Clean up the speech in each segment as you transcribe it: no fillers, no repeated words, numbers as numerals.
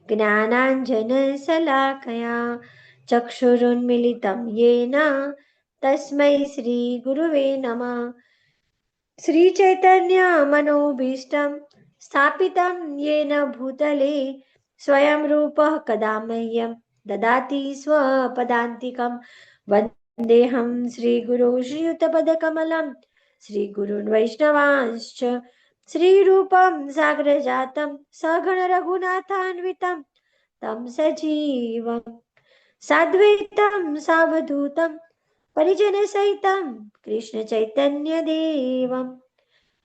ज्ञानाञ्जनशलाकया चक्षुरुन्मिलितं येन तस्मै श्रीगुरुवे नमः। श्रीचैतन्यमनोभीष्टं स्थापितं येन भूतले स्वयं रूपः कदा मह्यं ददाति स्वपदान्तिकं। वन्देऽहं श्रीगुरो श्रीयुतपदकमलं श्रीगुरून् वैष्णवांश्च श्रीरूपं साग्रजातं सगण रघुनाथान्वितं तं सजीवं साद्वैतं सावधूतं परिजनसहितं कृष्ण चैतन्य देवं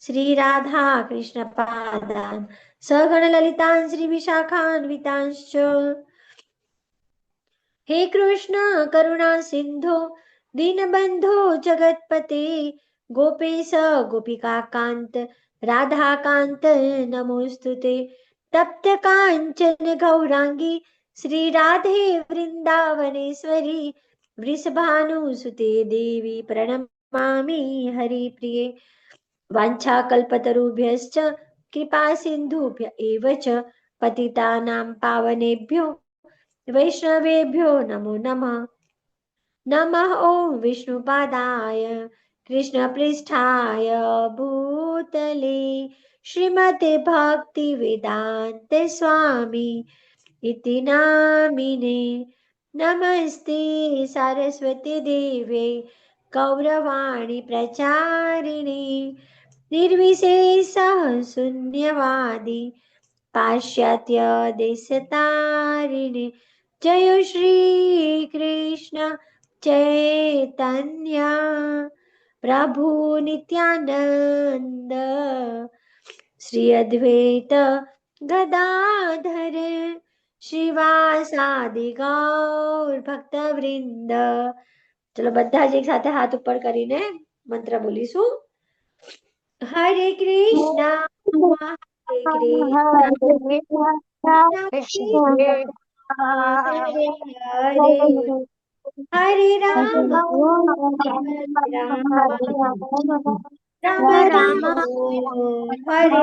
श्री राधा कृष्ण पादान् सगण ललितान् श्री विशाखान्वितांश्च। हे कृष्ण करुणा सिंधो दीनबंधो जगतपते गोपेश गोपिका कांत राधा कांत नमोस्तुते। तप्त कांचन गौरांगी श्री राधे वृंदावनेश्वरी वृषभानुसुते देवी प्रणमामि हरिप्रिये। वाञ्छाकल्पतरुभ्यश्च कृपा सिन्धुभ्य एव च पतितानां पावनेभ्यो वैष्णवेभ्यो नमो नमः। नमः ॐ विष्णुपादाय कृष्णपृष्ठाय भूतले श्रीमते भक्तिवेदान्त स्वामी इति नामिने। नमस्ते सरस्वती देवे गौरवाणी प्रचारिणे निर्विशेषः शून्यवादी पाश्चात्य देशतारिणे। जय श्री कृष्ण चैतन्य प्रभु नित्यानंद श्री अद्वैत गदाधर श्रीवासादि गौर भक्त वृंद। ચલો બધા જ એક સાથે હાથ ઉપર કરીને મંત્ર બોલીશું. હરે કૃષ્ણ હરે કૃષ્ણ હરે રામ રામ રામ હરે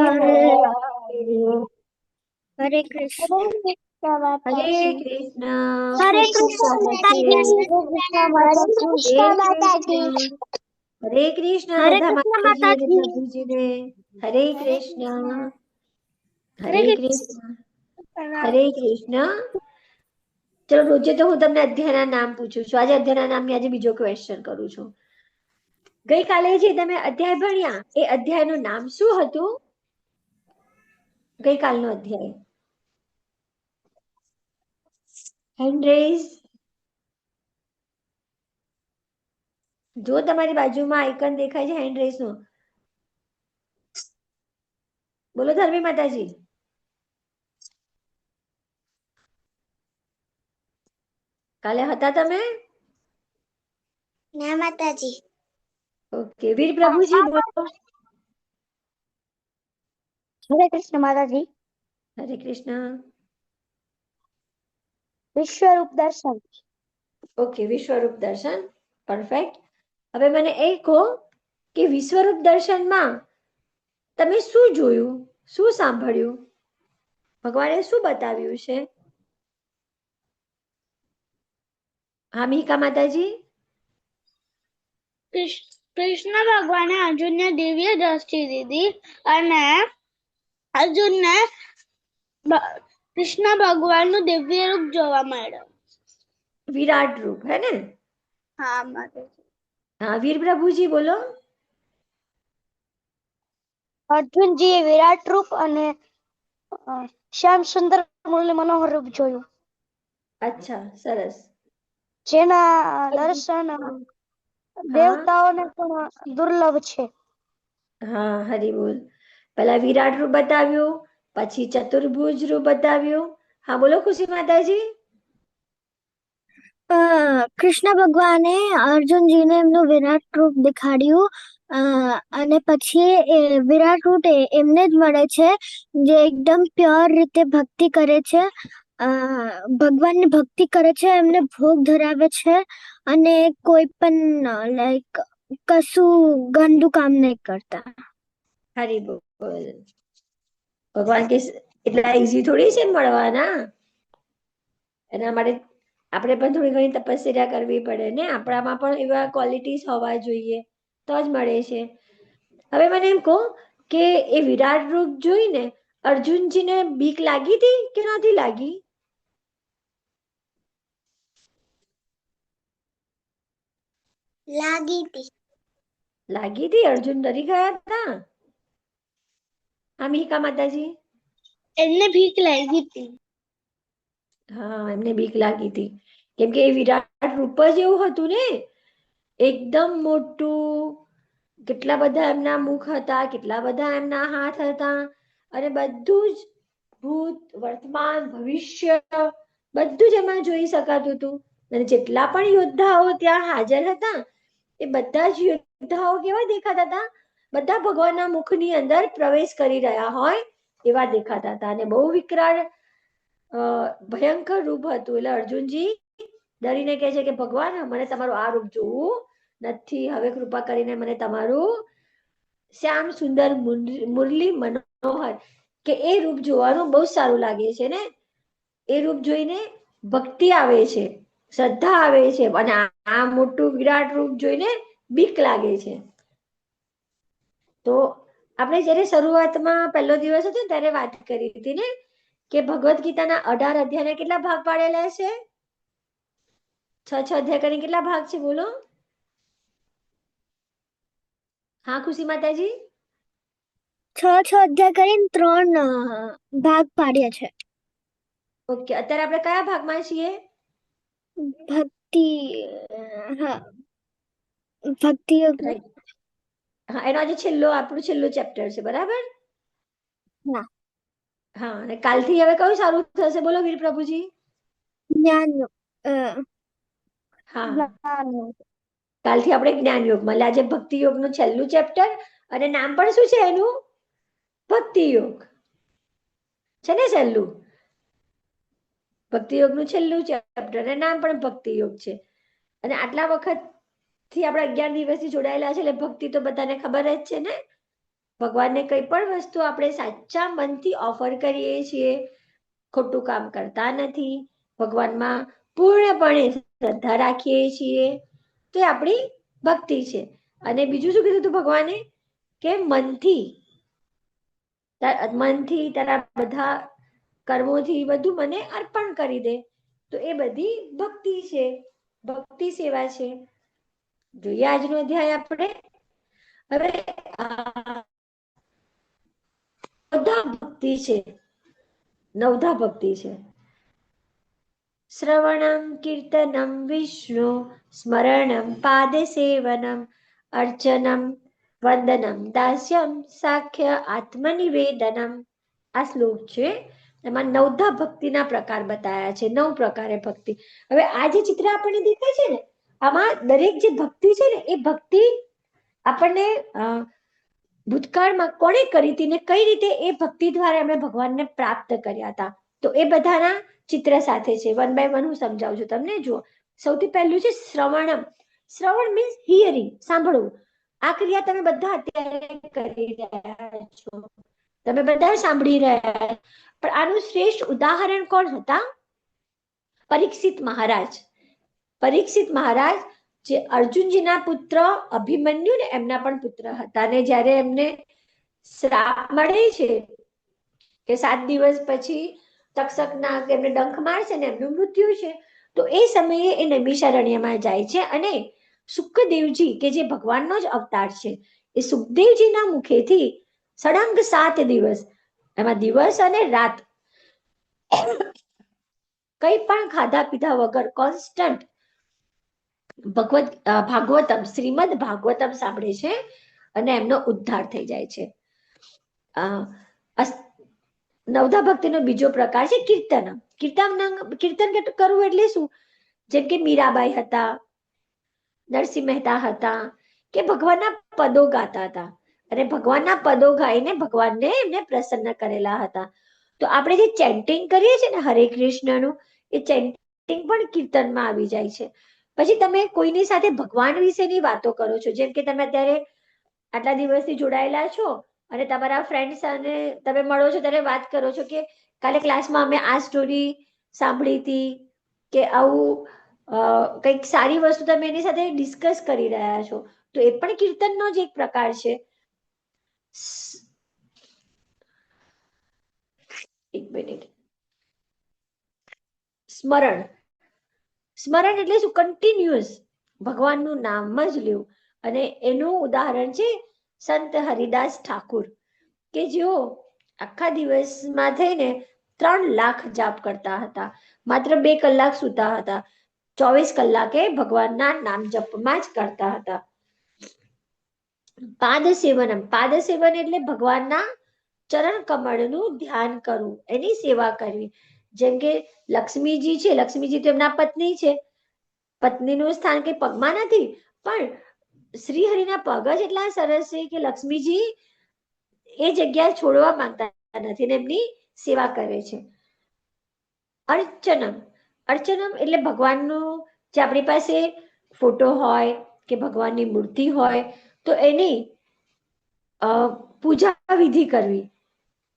हरे कृष्ण હરે કૃષ્ણ हरे कृष्ण माताजी હરે કૃષ્ણ हरे બધા कृष्ण માતાજી અને माताजी પ્રભુજીને હરે કૃષ્ણ हरे હરે કૃષ્ણ હરે કૃષ્ણ. ચલો રોજે તો હું તમને અધ્યાયના નામ પૂછું છું, આજે અધ્યાયના નામની આજે બીજો ક્વેશ્ચન કરું છું. ગઈકાલે જે તમે અધ્યાય ભણ્યા એ અધ્યાયનું નામ શું હતું? ગઈકાલનો અધ્યાય હેન્ડ રેઝ. જો તમારી બાજુમાં આઇકન દેખાય છે હેન્ડ રેઝ નો, બોલો ધર્મી માતાજી. કાલે હતા તમે? ना माताजी ओके वीर प्रभुजी बोलो. हरे कृष्ण माताजी हरे कृष्ण. विश्वरूप दर्शन ओके विश्वरूप दर्शन परफेक्ट. હવે મને એ કહો કે વિશ્વરૂપ દર્શનમાં તમે શું જોયું, શું સાંભળ્યું, ભગવાને શું બતાવ્યું છે? હા મિહિકા માતાજી. કૃષ્ણ ભગવાને અર્જુનને દિવ્ય દ્રષ્ટિ દીધી અને અર્જુનને કૃષ્ણ ભગવાનનું દિવ્ય રૂપ જોવા મળ્યો. વિરાટ રૂપ હે ને? હા માતાજી. હા વીર પ્રભુજી બોલો. અર્જુનજીએ વિરાટ રૂપ અને શ્યામ સુંદર મુરલી મનોહર રૂપ જોયું. અચ્છા સરસ. જેના દર્શન દેવતાઓને પણ દુર્લભ છે. હા હરી બોલ. પહેલા વિરાટ રૂપ બતાવ્યું, પછી ચતુર્ભુજ રૂપ બતાવ્યું. હા બોલો ખુશી માતાજી. કૃષ્ણ ભગવાને અર્જુનજીને એમનું વિરાટ રૂપ દેખાડ્યું અને પછી વિરાટ રૂપ એમને જ મળે છે જે એકદમ પ્યોર રીતે ભક્તિ કરે છે, ભગવાનની ભક્તિ કરે છે, એમને ભોગ ધરાવે છે અને કોઈ પણ લાઈક કશું ગંદુ કામ નહીં કરતા. હરી બોલ. ભગવાન કે એટલા ઈઝી થોડી છે મળવાના, એના માટે આપણે પણ થોડી ઘણી તપસ્યા કરવી પડે ને, આપણામાં પણ એવા ક્વોલિટીઝ હોવા જોઈએ તો જ મળે છે. હવે મને એમ કહો કે એ વિરાટ રૂપ જોઈને અર્જુનજીને બીક લાગી હતી કે નથી લાગી? લાગી હતી? અર્જુન ડરી ગયા હતા? હા મિહિકા માતાજી? એમને બીક લાગી હતી. હા એમને બીક લાગી હતી કેમ કે એ વિરાટ રૂપ જ એવું હતું ને, એકદમ મોટું, કેટલા બધા એમના મુખ હતા, કેટલા બધા એમના હાથ હતા, અને બધું જ ભૂત વર્તમાન ભવિષ્ય બધું જ એમાં જોઈ શકાતું હતું. અને જેટલા પણ યોદ્ધાઓ ત્યાં હાજર હતા એ બધા જ યોદ્ધાઓ કેવા દેખાતા હતા? બધા ભગવાનના મુખની અંદર પ્રવેશ કરી રહ્યા હોય એવા દેખાતા હતા, અને બહુ વિકરાળ ભયંકર રૂપ હતું. એટલે અર્જુનજી ડરીને કહે છે કે ભગવાન મને તમારું આ રૂપ જોવું નથી, હવે કૃપા કરીને મને તમારું શ્યામ સુંદર મુરલી મનોહર કે એ રૂપ જોવાનું બહુ સારું લાગે છે ને, એ રૂપ જોઈને ભક્તિ આવે છે, શ્રદ્ધા આવે છે, અને આ મોટું વિરાટ રૂપ જોઈને બીક લાગે છે. તો આપણે જયારે શરૂઆતમાં પહેલો દિવસ હતો ને ત્યારે વાત કરી હતી ને કે ભગવદ્ ગીતાના 18 અધ્યાયના કેટલા ભાગ પાડેલા છે? 6 અધ્યાય કરીને કેટલા ભાગ છે બોલો? હા ખુશી માતાજી? 6 અધ્યાય કરીને 3 ભાગ પાડ્યા છે. ઓકે, અત્યારે આપણે કયા ભાગમાં છીએ? ભક્તિ, હા ભક્તિ યોગ. હા એનો આજે આપણું છેલ્લું ચેપ્ટર છે, બરાબર? ના, હા, અને કાલથી હવે કયું સારું થશે બોલો વીર પ્રભુજી? જ્ઞાન યોગ. હા, જ્ઞાન યોગ. કાલથી આપણે જ્ઞાન યોગમાં, એટલે આજે ભક્તિ યોગનું છેલ્લું ચેપ્ટર, અને નામ પણ શું છે એનું? ભક્તિ યોગ છે ને છેલ્લું? ભક્તિ યોગનું છેલ્લું ચેપ્ટર અને નામ પણ ભક્તિ યોગ છે. અને આટલા વખત થી આપણે 11 દિવસથી જોડાયેલા છે એટલે ભક્તિ તો બધાને ખબર જ છે ને. ભગવાનને કઈ પણ વસ્તુ આપણે સાચા મનથી ઓફર કરીએ છીએ, ખોટું કામ કરતા નથી, ભગવાનમાં પૂર્ણપણે શ્રદ્ધા રાખીએ છીએ, તો એ આપણી ભક્તિ છે. અને બીજું શું કીધું તું ભગવાને? કે મનથી તારા બધા કર્મોથી બધું મને અર્પણ કરી દે, તો એ બધી ભક્તિ છે, ભક્તિ સેવા છે. જોઈએ આજનો અધ્યાય આપણે. હવે નવધા ભક્તિ છે, નવધા ભક્તિ છે. શ્રવણમ કીર્તનમ વિષ્ણુ સ્મરણમ પાદ સેવનમ અર્ચનમ વંદનમ દાસ્યમ સાખ્ય આત્મનિવેદનમ. આ શ્લોક છે, એમાં નવધા ભક્તિના પ્રકાર બતાયા છે, 9 પ્રકારે ભક્તિ. હવે આ જે ચિત્ર આપણને દેખાય છે ને, આમાં દરેક જે ભક્તિ છે ને એ ભક્તિ આપણને ભૂતકાળમાં કોણે કરી હતી ને કઈ રીતે એ ભક્તિ દ્વારા એમણે ભગવાનને પ્રાપ્ત કર્યા હતા, તો એ બધાના ચિત્ર સાથે છે. વન બાય વન હું સમજાવું છું તમને. જુઓ, સૌથી પહેલું છે શ્રવણમ. શ્રવણ મીન્સ હિયરિંગ, સાંભળવું. આ ક્રિયા તમે બધા અત્યારે કરી રહ્યા છો, તમે બધા સાંભળી રહ્યા, પણ આનું શ્રેષ્ઠ ઉદાહરણ કોણ હતા? પરીક્ષિત મહારાજ. પરીક્ષિત મહારાજ જે અર્જુનજીના પુત્ર અભિમન્યુ ને એમના પણ પુત્ર હતા, અને જ્યારે એમને શ્રાપ મળે છે કે 7 દિવસ પછી તક્ષકના એમને ડંખ મારશે ને એમનું મૃત્યુ છે, તો એ સમયે એ નૈમિષારણ્યમાં જાય છે, અને સુખદેવજી કે જે ભગવાનનો જ અવતાર છે, એ સુખદેવજીના મુખેથી સળંગ 7 દિવસ, એમાં દિવસ અને રાત કઈ પણ ખાધા પીધા વગર કોન્સ્ટન્ટ ભાગવતમ, શ્રીમદ ભાગવતમ સાંભળે છે, અને એમનો ઉદ્ધાર થઈ જાય છે. નવધા ભક્તિનો બીજો પ્રકાર છે કીર્તન. કીર્તન કરવું એટલે શું? જેમ કે મીરાબાઈ હતા, નરસિંહ મહેતા હતા, કે ભગવાનના પદો ગાતા હતા, અને ભગવાનના પદો ગાઈને ભગવાનને એમને પ્રસન્ન કરેલા હતા. તો આપણે જે ચેન્ટિંગ કરીએ છીએ ને હરે કૃષ્ણનું, એ ચેન્ટિંગ પણ કીર્તનમાં આવી જાય છે. પછી તમે કોઈની સાથે ભગવાન વિશેની વાતો કરો છો, જેમ કે તમે અત્યારે આટલા દિવસથી જોડાયેલા છો અને તમારા ફ્રેન્ડ્સ અને તમે મળો છો ત્યારે વાત કરો છો કે કાલે ક્લાસમાં અમે આ સ્ટોરી સાંભળી હતી, કે આવું કંઈક સારી વસ્તુ તમે એની સાથે ડિસ્કસ કરી રહ્યા છો, તો એ પણ કીર્તનનો જ એક પ્રકાર છે. એક મિનિટ. સ્મરણ. સ્મરણ એટલે શું? કન્ટિન્યુઅસ ભગવાનનું નામ જ લેવું. અને એનું ઉદાહરણ છે સંત હરિદાસ ઠાકુર, કે જેઓ આખા દિવસમાં થઈને 3 લાખ જાપ કરતા હતા, માત્ર 2 કલાક સૂતા હતા, 24 કલાકે ભગવાનના નામ જપમાં જ કરતા હતા. પાદ સેવનમ. પાદ સેવન એટલે ભગવાનના ચરણ કમળનું ધ્યાન કરવું, એની સેવા કરવી. જેમ કે લક્ષ્મીજી છે, લક્ષ્મીજી તો એમના પત્ની છે, પત્નીનું સ્થાન કે પગમાં નથી, પણ શ્રી હરિના પગ જ એટલા સરસ છે કે લક્ષ્મીજી એ જગ્યા છોડવા માંગતા નથી ને એમની સેવા કરે છે. અર્ચનમ. અર્ચનમ એટલે ભગવાનનું જે આપણી પાસે ફોટો હોય કે ભગવાનની મૂર્તિ હોય તો એની પૂજા વિધિ કરવી,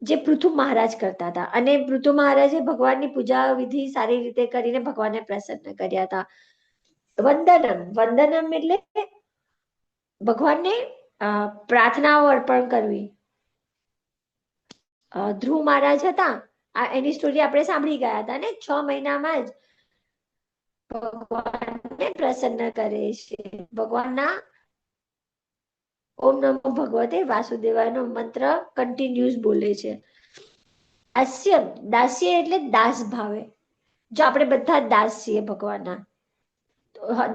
જે પૃથુ મહારાજ કરતા હતા. અને પૃથુ મહારાજે ભગવાનની પૂજા વિધિ સારી રીતે કરીને ભગવાનને પ્રસન્ન કર્યા હતા. વંદનમ. વંદનમ એટલે ભગવાનને પ્રાર્થનાઓ અર્પણ કરવી. ધ્રુવ મહારાજ હતા, એની સ્ટોરી આપણે સાંભળી ગયા હતા ને, 6 મહિનામાં જ ભગવાનને પ્રસન્ન કરે છે. ભગવાનના ઓમ નમો ભગવતે વાસુદેવાયનો મંત્ર કન્ટિન્યુઅસ બોલે છે. દાસ્ય. દાસ્ય એટલે દાસ ભાવે. જો આપણે બધા દાસ છીએ ભગવાનના,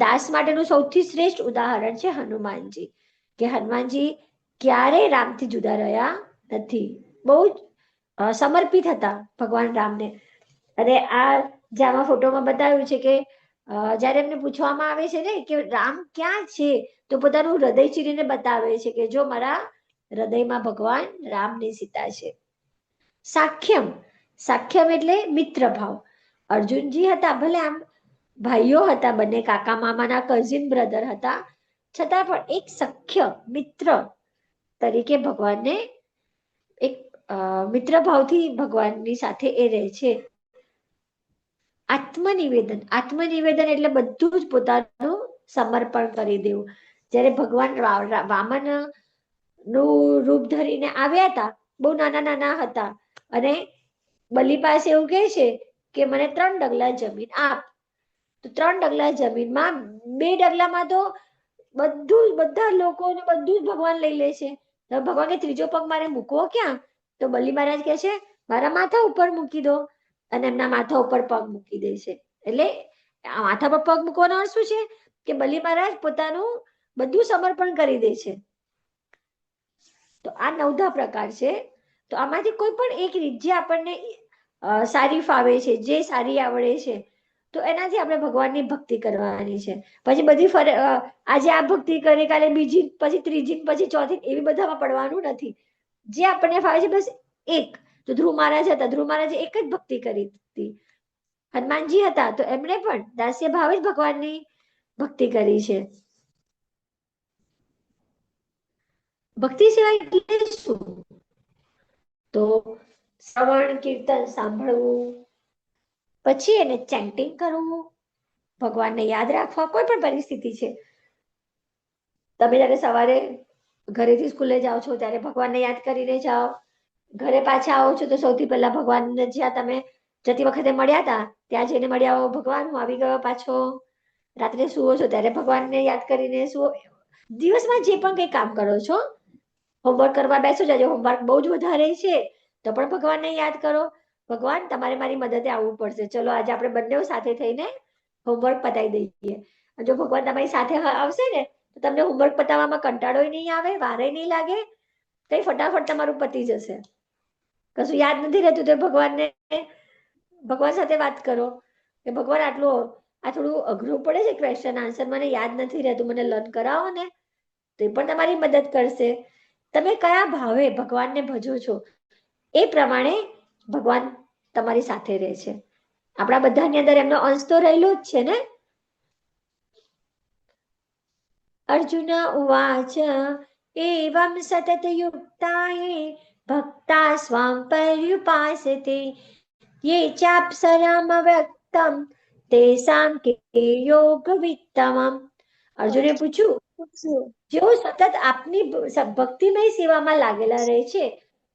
દાસ માટેનું સૌથી શ્રેષ્ઠ ઉદાહરણ છે હનુમાનજી, કે હનુમાનજી ક્યારેય રામથી જુદા રહ્યા નથી, બહુ જ સમર્પિત હતા ભગવાન રામને. અને આ જે આમાં ફોટોમાં બતાવ્યું છે કે જ્યારે એમને પૂછવામાં આવે છે ને કે રામ ક્યાં છે, તો પોતાનું હૃદય ચીરીને બતાવે છે કે જો મારા હૃદયમાં ભગવાન રામની સીતા છે. સાખ્યમ. સાખ્યમ એટલે મિત્ર ભાવ. અર્જુનજી હતા, ભલે આમ ભાઈઓ હતા, બંને કાકા મામાના કઝિન બ્રધર હતા, છતાં પણ એક સખ્ય મિત્ર તરીકે ભગવાનને એક મિત્ર ભાવથી ભગવાનની સાથે એ રહે છે. આત્મનિવેદન. આત્મનિવેદન એટલે બધું જ પોતાનું સમર્પણ કરી દેવું. જ્યારે ભગવાન વામન નું રૂપ ધરીને આવ્યા હતા, બહુ નાના નાના હતા, અને બલિ પાસે એવું કહે છે કે મને 3 ડગલા જમીન આપ. તો 3 ડગલા જમીનમાં 2 ડગલામાં તો બધા લોકોને બધું જ ભગવાન લઈ લે છે. ભગવાન કે ત્રીજો પગ મારે મૂકવો ક્યાં? તો બલિ મહારાજ કહે છે મારા માથા ઉપર મૂકી દો, અને એમના માથા ઉપર પગ મૂકી દે છે. એટલે માથા પર પગ મૂકવાનો અર્થ શું છે કે બલિ મહારાજ પોતાનું બધું સમર્પણ કરી દે છે. તો આ 9 પ્રકાર છે. તો આમાંથી કોઈ પણ એક રીત જે આપણને સારી ફાવે છે, જે સારી આવડે છે, તો એનાથી આપણે ભગવાનની ભક્તિ કરવાની છે. પછી બધી આજે આ ભક્તિ કરી, કાલે બીજી, પછી ત્રીજી, પછી ચોથી, એવી બધામાં પડવાનું નથી. જે આપણને ફાવે છે બસ એક. તો ધ્રુવ મહારાજ હતા, ધ્રુવ મહારાજે એક જ ભક્તિ કરી હતી. હનુમાનજી હતા તો એમણે પણ દાસ્ય ભાવે જ ભગવાનની ભક્તિ કરી છે. ભક્તિ સિવાય એટલે શું? તો શ્રવણ કીર્તન સાંભળવું, પછી એને ચેન્ટિંગ કરવું, ભગવાનને યાદ રાખવા. કોઈ પણ પરિસ્થિતિ છે, તમે જયારે સવારે ઘરેથી સ્કૂલે જાઓ છો ત્યારે ભગવાનને યાદ કરીને જાઓ, ઘરે પાછા આવો છો તો સૌથી પહેલા ભગવાનને જ્યાં તમે જતી વખતે મળ્યા હતા ત્યાં જઈને મળ્યા આવો, ભગવાન હું આવી ગયો પાછો. રાત્રે સુવો છો ત્યારે ભગવાનને યાદ કરીને સુવો. દિવસમાં જે પણ કંઈ કામ કરો છો, હોમવર્ક કરવા બેસો, આજે હોમવર્ક બહુ જ વધારે છે તો પણ ભગવાનને યાદ કરો, ભગવાન તમારે મારી મદદે આવવું પડશે, ચલો આજે આપણે બંને સાથે થઈને હોમવર્ક પતાવી દઈએ. જો ભગવાન તમારી સાથે આવશે ને તો તમને હોમવર્ક પતાવવામાં કંટાળો નહીં આવે, વારે નહીં લાગે, કઈ ફટાફટ તમારું પતી જશે. કશું યાદ નથી રહેતું તો ભગવાન સાથે વાત કરો કે ભગવાન આ થોડું અઘરું પડે છે ક્વેશ્ચન આન્સર, મને યાદ નથી રહેતું, મને લર્ન કરાવો ને. તો એ પણ તમારી મદદ કરશે. તમે કયા ભાવે ભગવાનને ભજો છો એ પ્રમાણે ભગવાન તમારી સાથે રહે છે. આપણા બધાની અંદર એમનો અંશ તો રહેલો જ છે ને. અર્જુન ઉવાચ एवं सततयुक्ताये भक्ता स्वां पर्युपासते ये चाप्सरामव्यक्तं तेषां के योगवित्तमम्। અર્જુને પૂછ્યું, જેઓ સતત આપની ભક્તિમય સેવામાં લાગેલા રહે છે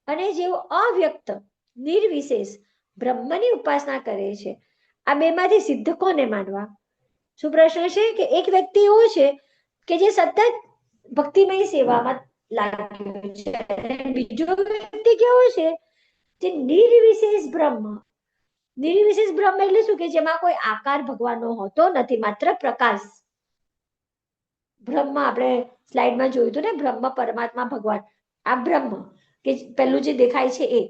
અને જેઓ અવ્યક્ત નિર્વિશેષ બ્રહ્મની ઉપાસના કરે છે, આ બેમાંથી સિદ્ધ કોને માનવા? શું પ્રશ્ન છે કે એક વ્યક્તિ એવો છે કે જે સતત ભક્તિમય સેવામાં લાગ્યો છે અને બીજો વ્યક્તિ કેવો છે જે નિર્વિશેષ બ્રહ્મ. નિર્વિશેષ બ્રહ્મ એટલે શું કે જેમાં કોઈ આકાર ભગવાનનો હોતો નથી, માત્ર પ્રકાશ. બ્રહ્મ આપણે સ્લાઇડમાં જોયું હતું ને, બ્રહ્મ પરમાત્મા ભગવાન. આ બ્રહ્મ કે પહેલું જે દેખાય છે એ,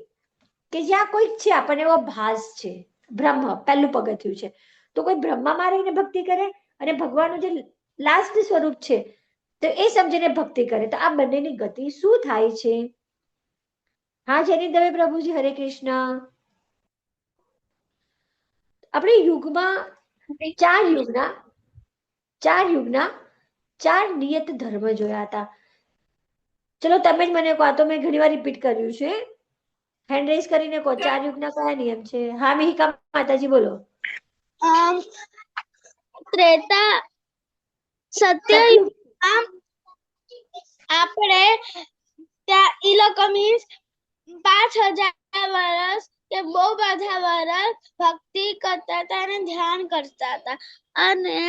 કે જ્યાં કોઈક છે આપણને એવો ભાસ છે. બ્રહ્મ પહેલું પગથિયું છે. તો કોઈ બ્રહ્મમાં રહીને ભક્તિ કરે અને ભગવાનનું જે લાસ્ટ સ્વરૂપ છે તો એ સમજીને ભક્તિ કરે, તો આ બંનેની ગતિ શું થાય છે? હા જેની દવે પ્રભુજી, હરે કૃષ્ણ. આપણે યુગમાં ચાર યુગના ચાર નિયત ધર્મ જોયા હતા. ચલો તમે જ મને કહો, તો મેં ઘણી વાર રિપીટ કર્યું છે. હેન્ડ રેઝ કરીને કહો, ચાર યુગના કયા નિયમ છે? હા મિહિકા માતાજી બોલો. ત્રેતા સત્યયુગ આપણે ત્યાં ઈ લોકો મીન્સ 5000 વર્ષ કે બહુ બધા વર્ષ ભક્તિ કરતા હતા અને ધ્યાન કરતા હતા. અને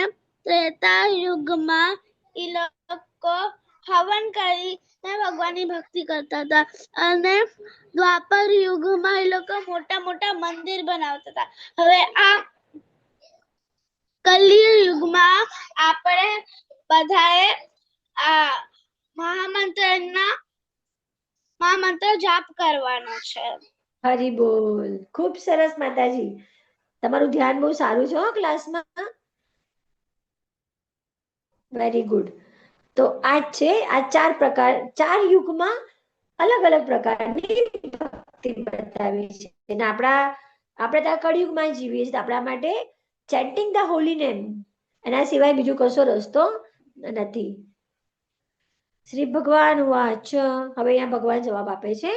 ત્રેતા યુગમાં ઈ લોકો હવન કરીને ભગવાનની ભક્તિ કરતા હતા. અને દ્વાપર યુગમાં એ લોકો મોટા મોટા મંદિર બનાવતા હતા. હવે આ કલિયુગમાં આપણે બધાએ આ મહામંત્ર જાપ કરવાનો છે. હરી બોલ. ખૂબ સરસ માતાજી, તમારું ધ્યાન બહુ સારું છે ક્લાસમાં. Very good. તો આ છે આ ચાર પ્રકાર, ચાર યુગમાં અલગ અલગ પ્રકારની ભક્તિ બતાવી છે. અને આપણે તો કળિયુગમાં જીવીએ છીએ, આપણા માટે ચેન્ટિંગ ધ હોલી નેમ એના સિવાય બીજો કશો રસ્તો નથી. શ્રી ભગવાન વાચ. હવે અહીંયા ભગવાન જવાબ આપે છે.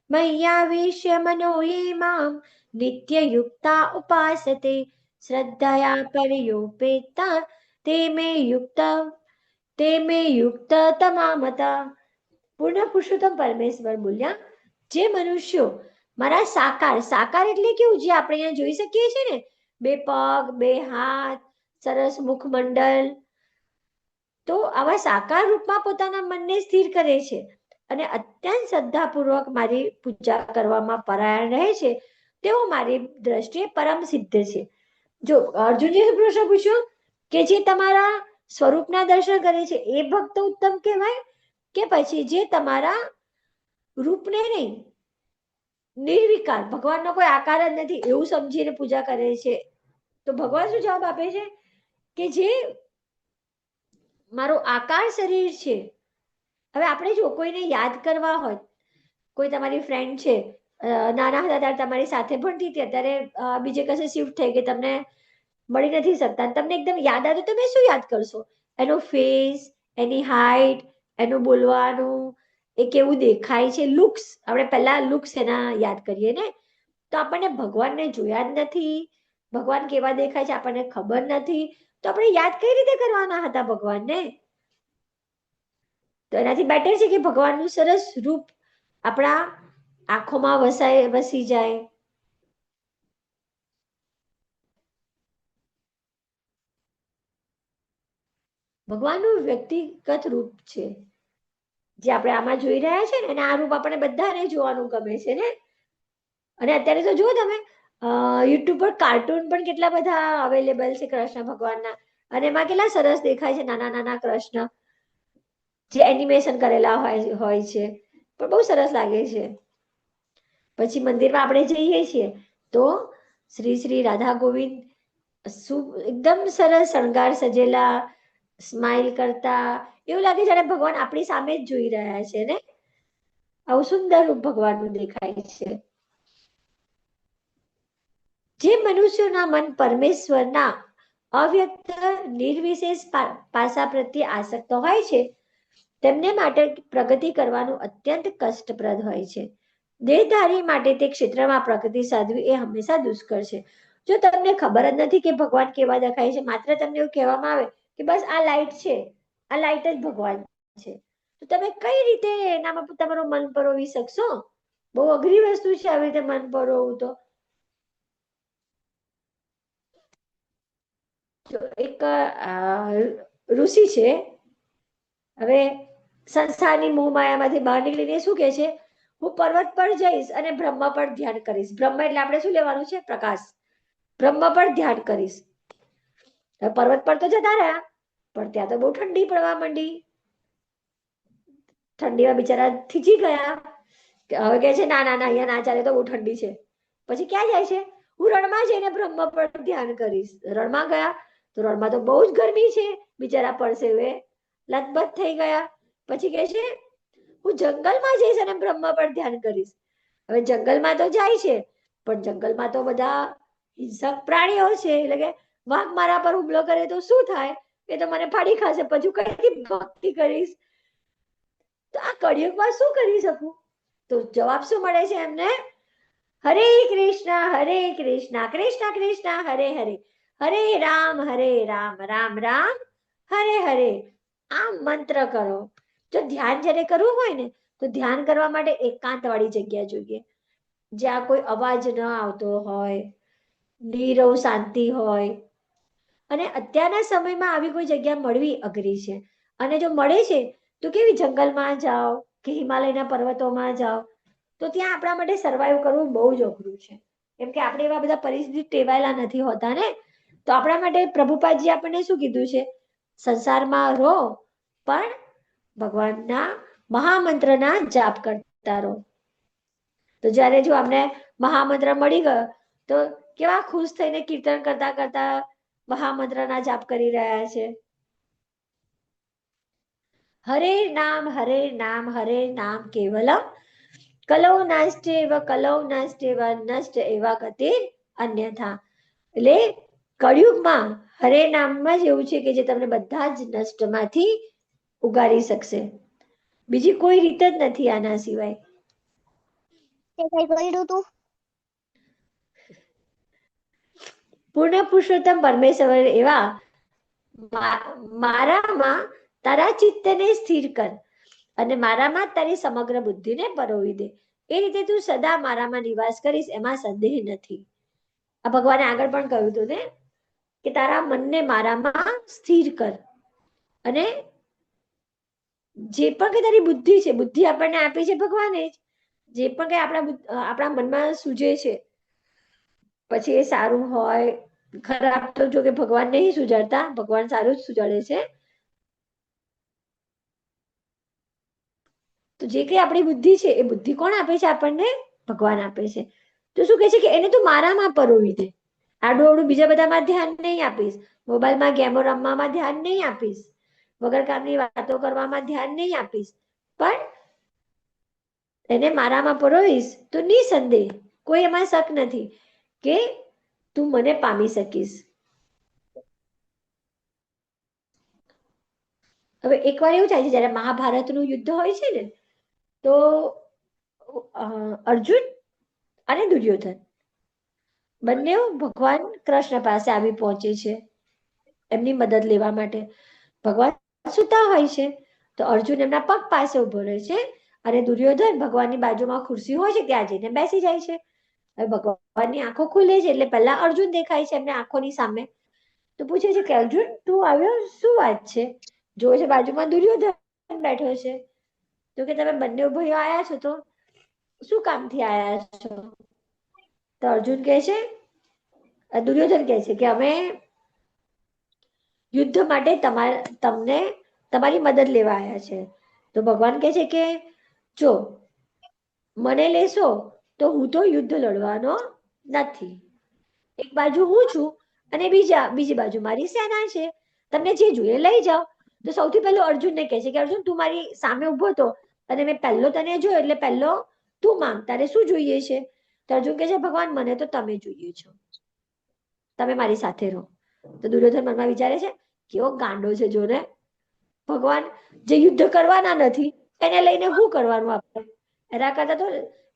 મય્યાવેશ્ય મનો યે મામ નિત્યયુક્તા ઉપાસતે શ્રદ્ધયા પરયોપેતા તે મે યુક્ત તમામતા. પૂર્ણ પુરુષોત્તમ પરમેશ્વર બોલ્યા, જે મનુષ્યો મારા સાકાર એટલે કેવું, જે આપણે અહીંયા જોઈ શકીએ છીએ ને, બે પગ, બે હાથ, સરસ મુખમંડલ, તો આવા સાકાર રૂપમાં પોતાના મનને સ્થિર કરે છે અને અત્યંત શ્રદ્ધાપૂર્વક મારી પૂજા કરવામાં પરાયણ રહે છે, તેઓ મારી દ્રષ્ટિએ પરમ સિદ્ધ છે. જો અર્જુનજીએ પ્રશ્ન પૂછ્યો કે જે તમારા સ્વરૂપના દર્શન કરે છે એ ભક્ત ઉત્તમ કહેવાય કે પછી જે તમારા રૂપને નહીં, નિર્વિકાર, ભગવાનનો કોઈ આકાર જ નથી એવું સમજીને પૂજા કરે છે? તો ભગવાન શું જવાબ આપે છે કે જે મારો આકાર શરીર છે. હવે આપણે જો કોઈને યાદ કરવા હોય, કોઈ તમારી ફ્રેન્ડ છે, નાના હતા ત્યારે તમારી સાથે ભણતી હતી, અત્યારે બીજે કશે શિફ્ટ થઈ ગઈ, તમને મળી નથી શકતા, તમને એકદમ યાદ આવે તો તમે શું યાદ કરશો? એનો ફેસ, એની હાઈટ, એનું બોલવાનું, એ કેવું દેખાય છે, લુક્સ. આપણે પહેલા લુક્સ એના યાદ કરીએ ને. તો આપણને ભગવાનને જોયા જ નથી, ભગવાન કેવા દેખાય છે આપણને ખબર નથી, તો આપણે યાદ કઈ રીતે કરવાના હતા ભગવાનને? તો એનાથી બેટર છે કે ભગવાનનું સરસ રૂપ આપણા આંખોમાં વસી જાય. ભગવાનનું વ્યક્તિગત રૂપ છે જે આપણે આમાં જોઈ રહ્યા છે ને, અને આ રૂપ આપણે બધાને જોવાનું ગમે છે ને. અને અત્યારે તો જુઓ તમે, યુટ્યુબ પર કાર્ટૂન પણ કેટલા બધા અવેલેબલ છે કૃષ્ણ ભગવાનના, અને એમાં કેટલા સરસ દેખાય છે નાના નાના કૃષ્ણ, જે એનિમેશન કરેલા હોય છે, પણ બહુ સરસ લાગે છે. પછી મંદિરમાં આપણે જઈએ છીએ તો શ્રી શ્રી રાધા ગોવિંદ એકદમ સરસ શણગાર સજેલા, સ્માઈલ કરતા, એવું લાગે જાણે ભગવાન આપણી સામે જ જોઈ રહ્યા છે ને. આવું સુંદર રૂપ ભગવાનનું દેખાય છે. જે મનુષ્યોના મન પરમેશ્વરના અવ્યક્ત નિર્વિશેષ પાસા પ્રત્યે આસક્ત હોય છે તેમને માટે પ્રગતિ કરવાનું અત્યંત કષ્ટપ્રદ હોય છે. દેહધારી માટે તે ક્ષેત્રમાં પ્રગતિ સાધવી એ હંમેશા દુષ્કર છે. જો તમને ખબર જ નથી કે ભગવાન કેવા દેખાય છે, માત્ર તમને એવું કહેવામાં આવે કે બસ આ લાઈટ છે, આ લાઈટ જ ભગવાન છે, તો તમે કઈ રીતે એનામાં તમારું મન પરોવી શકશો? બહુ અઘરી વસ્તુ છે આવી રીતે મન પરોવવું તો. એક ઋષિ છે, હવે સંસારની મોહ માયામાંથી બહાર નીકળીને શું કે છે, હું પર્વત પર જઈશ અને બ્રહ્મ પર ધ્યાન કરીશ. બ્રહ્મ એટલે આપણે શું લેવાનું છે? પ્રકાશ. બ્રહ્મ પર ધ્યાન કરીશ. પર્વત પર તો જતા રહ્યા, પણ ત્યાં તો બહુ ઠંડી પડવા માંડી. ઠંડીમાં બિચારા થીજી ગયા. હવે કે છે ના ના ના, અહીંયા ના ચાલે, તો બહુ ઠંડી છે. પછી ક્યાં જાય છે? હું રણમાં જઈને બ્રહ્મ પર ધ્યાન કરીશ. રણમાં ગયા તો રણમાં તો બહુ જ ગરમી છે, બિચારા પરસેવે લથબથ થઈ ગયા. પછી કે છે હું જંગલમાં જઈશ અને બ્રહ્મ પર ધ્યાન કરીશ. હવે જંગલમાં તો જાય છે, પણ જંગલમાં તો બધા હિંસક પ્રાણીઓ છે, એટલે કે વાઘ મારા પર હુમલો કરે તો શું થાય? એ તો મને ફાડી ખાશે. પછી કઈ ભક્તિ કરીશ? તો આ કળિયુગમાં શું કરી શકું? તો જવાબ શું મળે છે એમને? હરે કૃષ્ણ કૃષ્ણ કૃષ્ણ હરે હરે, હરે રામ રામ રામ હરે હરે. આ મંત્ર કરો. જો ધ્યાન જ્યારે કરવું હોય ને, તો ધ્યાન કરવા માટે એકાંત વાળી જગ્યા જોઈએ, જ્યાં કોઈ અવાજ ન આવતો હોય, નીરવ શાંતિ હોય. અને અત્યારના સમયમાં આવી કોઈ જગ્યા મળવી અઘરી છે. અને જો મળે છે તો કેવી જંગલમાં જાઓ કે હિમાલયના પર્વતોમાં જાઓ, તો ત્યાં આપણા માટે સર્વાઈવ કરવું બહુ જ અઘરું છે. કેમ કે આપણે એવા બધા પરિસ્થિતિ ટેવાયેલા નથી હોતા ને. તો આપણા માટે પ્રભુપાદજી આપણને શું કીધું છે? સંસારમાં રહો, પણ ભગવાનના મહામંત્રના જાપ કરતા રહો. તો જ્યારે જો અમને મહામંત્ર મળી ગયો, તો કેવા ખુશ થઈને કીર્તન કરતા કરતા મહામંત્રના જાપ કરી રહ્યા છે. હરે નામ હરે નામ કેવલમ કલૌ નાસ્ટેવ નષ્ટ એવા ગતિ અન્યથા. એટલે કળિયુગમાં હરે નામમાં જ એવું છે કે જે તમને બધા જ નષ્ટમાંથી ઉગારી શકશે. બીજી કોઈ રીત જ નથી આના સિવાય. પૂર્ણ પુરુષોત્તમ પરમેશ્વર એવા મારામાં તારા ચિત્તને સ્થિર કર અને મારામાં તારી સમગ્ર બુદ્ધિને પરોવી દે. એ રીતે તું સદા મારામાં નિવાસ કરીશ, એમાં સંદેહ નથી. આ ભગવાને આગળ પણ કહ્યું હતું ને કે તારા મનને મારામાં સ્થિર કર. અને જે પણ કઈ તારી બુદ્ધિ છે, બુદ્ધિ આપણને આપી છે ભગવાને જ, જે પણ કઈ આપણા મનમાં સૂજે છે, પછી એ સારું હોય ખરાબ, તો જો કે ભગવાન નહીં સુજાડતા, ભગવાન સારું જ સુજાડે છે. તો જે કઈ આપણી બુદ્ધિ છે, એ બુદ્ધિ કોણ આપે છે આપણને? ભગવાન આપે છે. તો શું કહે છે કે એને તું મારામાં પરોવી દે. આડું અવડું બીજા બધામાં ધ્યાન નહીં આપીશ, મોબાઈલમાં ગેમો રમવામાં ધ્યાન નહીં આપીશ, વગર કામની વાતો કરવામાં ધ્યાન નહીં આપીશ, પણ એને મારામાં પરોવીશ તો નિસંદેહ કોઈ એમાં શક નથી કે તું મને પામી શકીશ. હવે એકવાર એવું થાય છે જયારે મહાભારતનું યુદ્ધ હોય છે ને, તો અર્જુન અને દુર્યોધન બંને ભગવાન કૃષ્ણ પાસે આવી પહોંચે છે એમની મદદ લેવા માટે. ભગવાન સુતા હોય છે, તો અર્જુન એમના પગ પાસે ઉભો રહે છે અને દુર્યોધન ભગવાનની બાજુમાં ખુરશી હોય છે ત્યાં જઈને બેસી જાય છે. હવે ભગવાનની આંખો ખુલે છે એટલે પહેલા અર્જુન દેખાય છે એમને આંખોની સામે. તો પૂછે છે કે અર્જુન તું આવ્યો, શું વાત છે? જોવે છે બાજુમાં દુર્યોધન બેઠો છે. તો કે તમે બંને ભાઈઓ આયા છો તો શું કામથી આયા છો? તો અર્જુન કહે છે, દુર્યોધન કહે છે કે અમે યુદ્ધ માટે તમને તમારી મદદ લેવા આવ્યા છે. તો ભગવાન કહે છે કે જો મને લેશો તો હું તો યુદ્ધ લડવાનો નથી. એક બાજુ હું છું અને બીજી બાજુ મારી સેના છે. તમને જે જોઈએ લઈ જાઓ. તો સૌથી પહેલો અર્જુનને કહે છે કે અર્જુન તું મારી સામે ઉભો હતો અને મેં પહેલો તને જોયો એટલે પહેલો તું માંગ, તારે શું જોઈએ છે? તો અર્જુન કહે છે ભગવાન મને તો તમે જોઈએ છો, તમે મારી સાથે રહો. તો દુર્યોધન મનમાં વિચારે છે કેવો ગાંડો છે જોને, ભગવાન જે યુદ્ધ કરવાના નથી એને લઈને શું કરવાનું આપણે? એના કરતા તો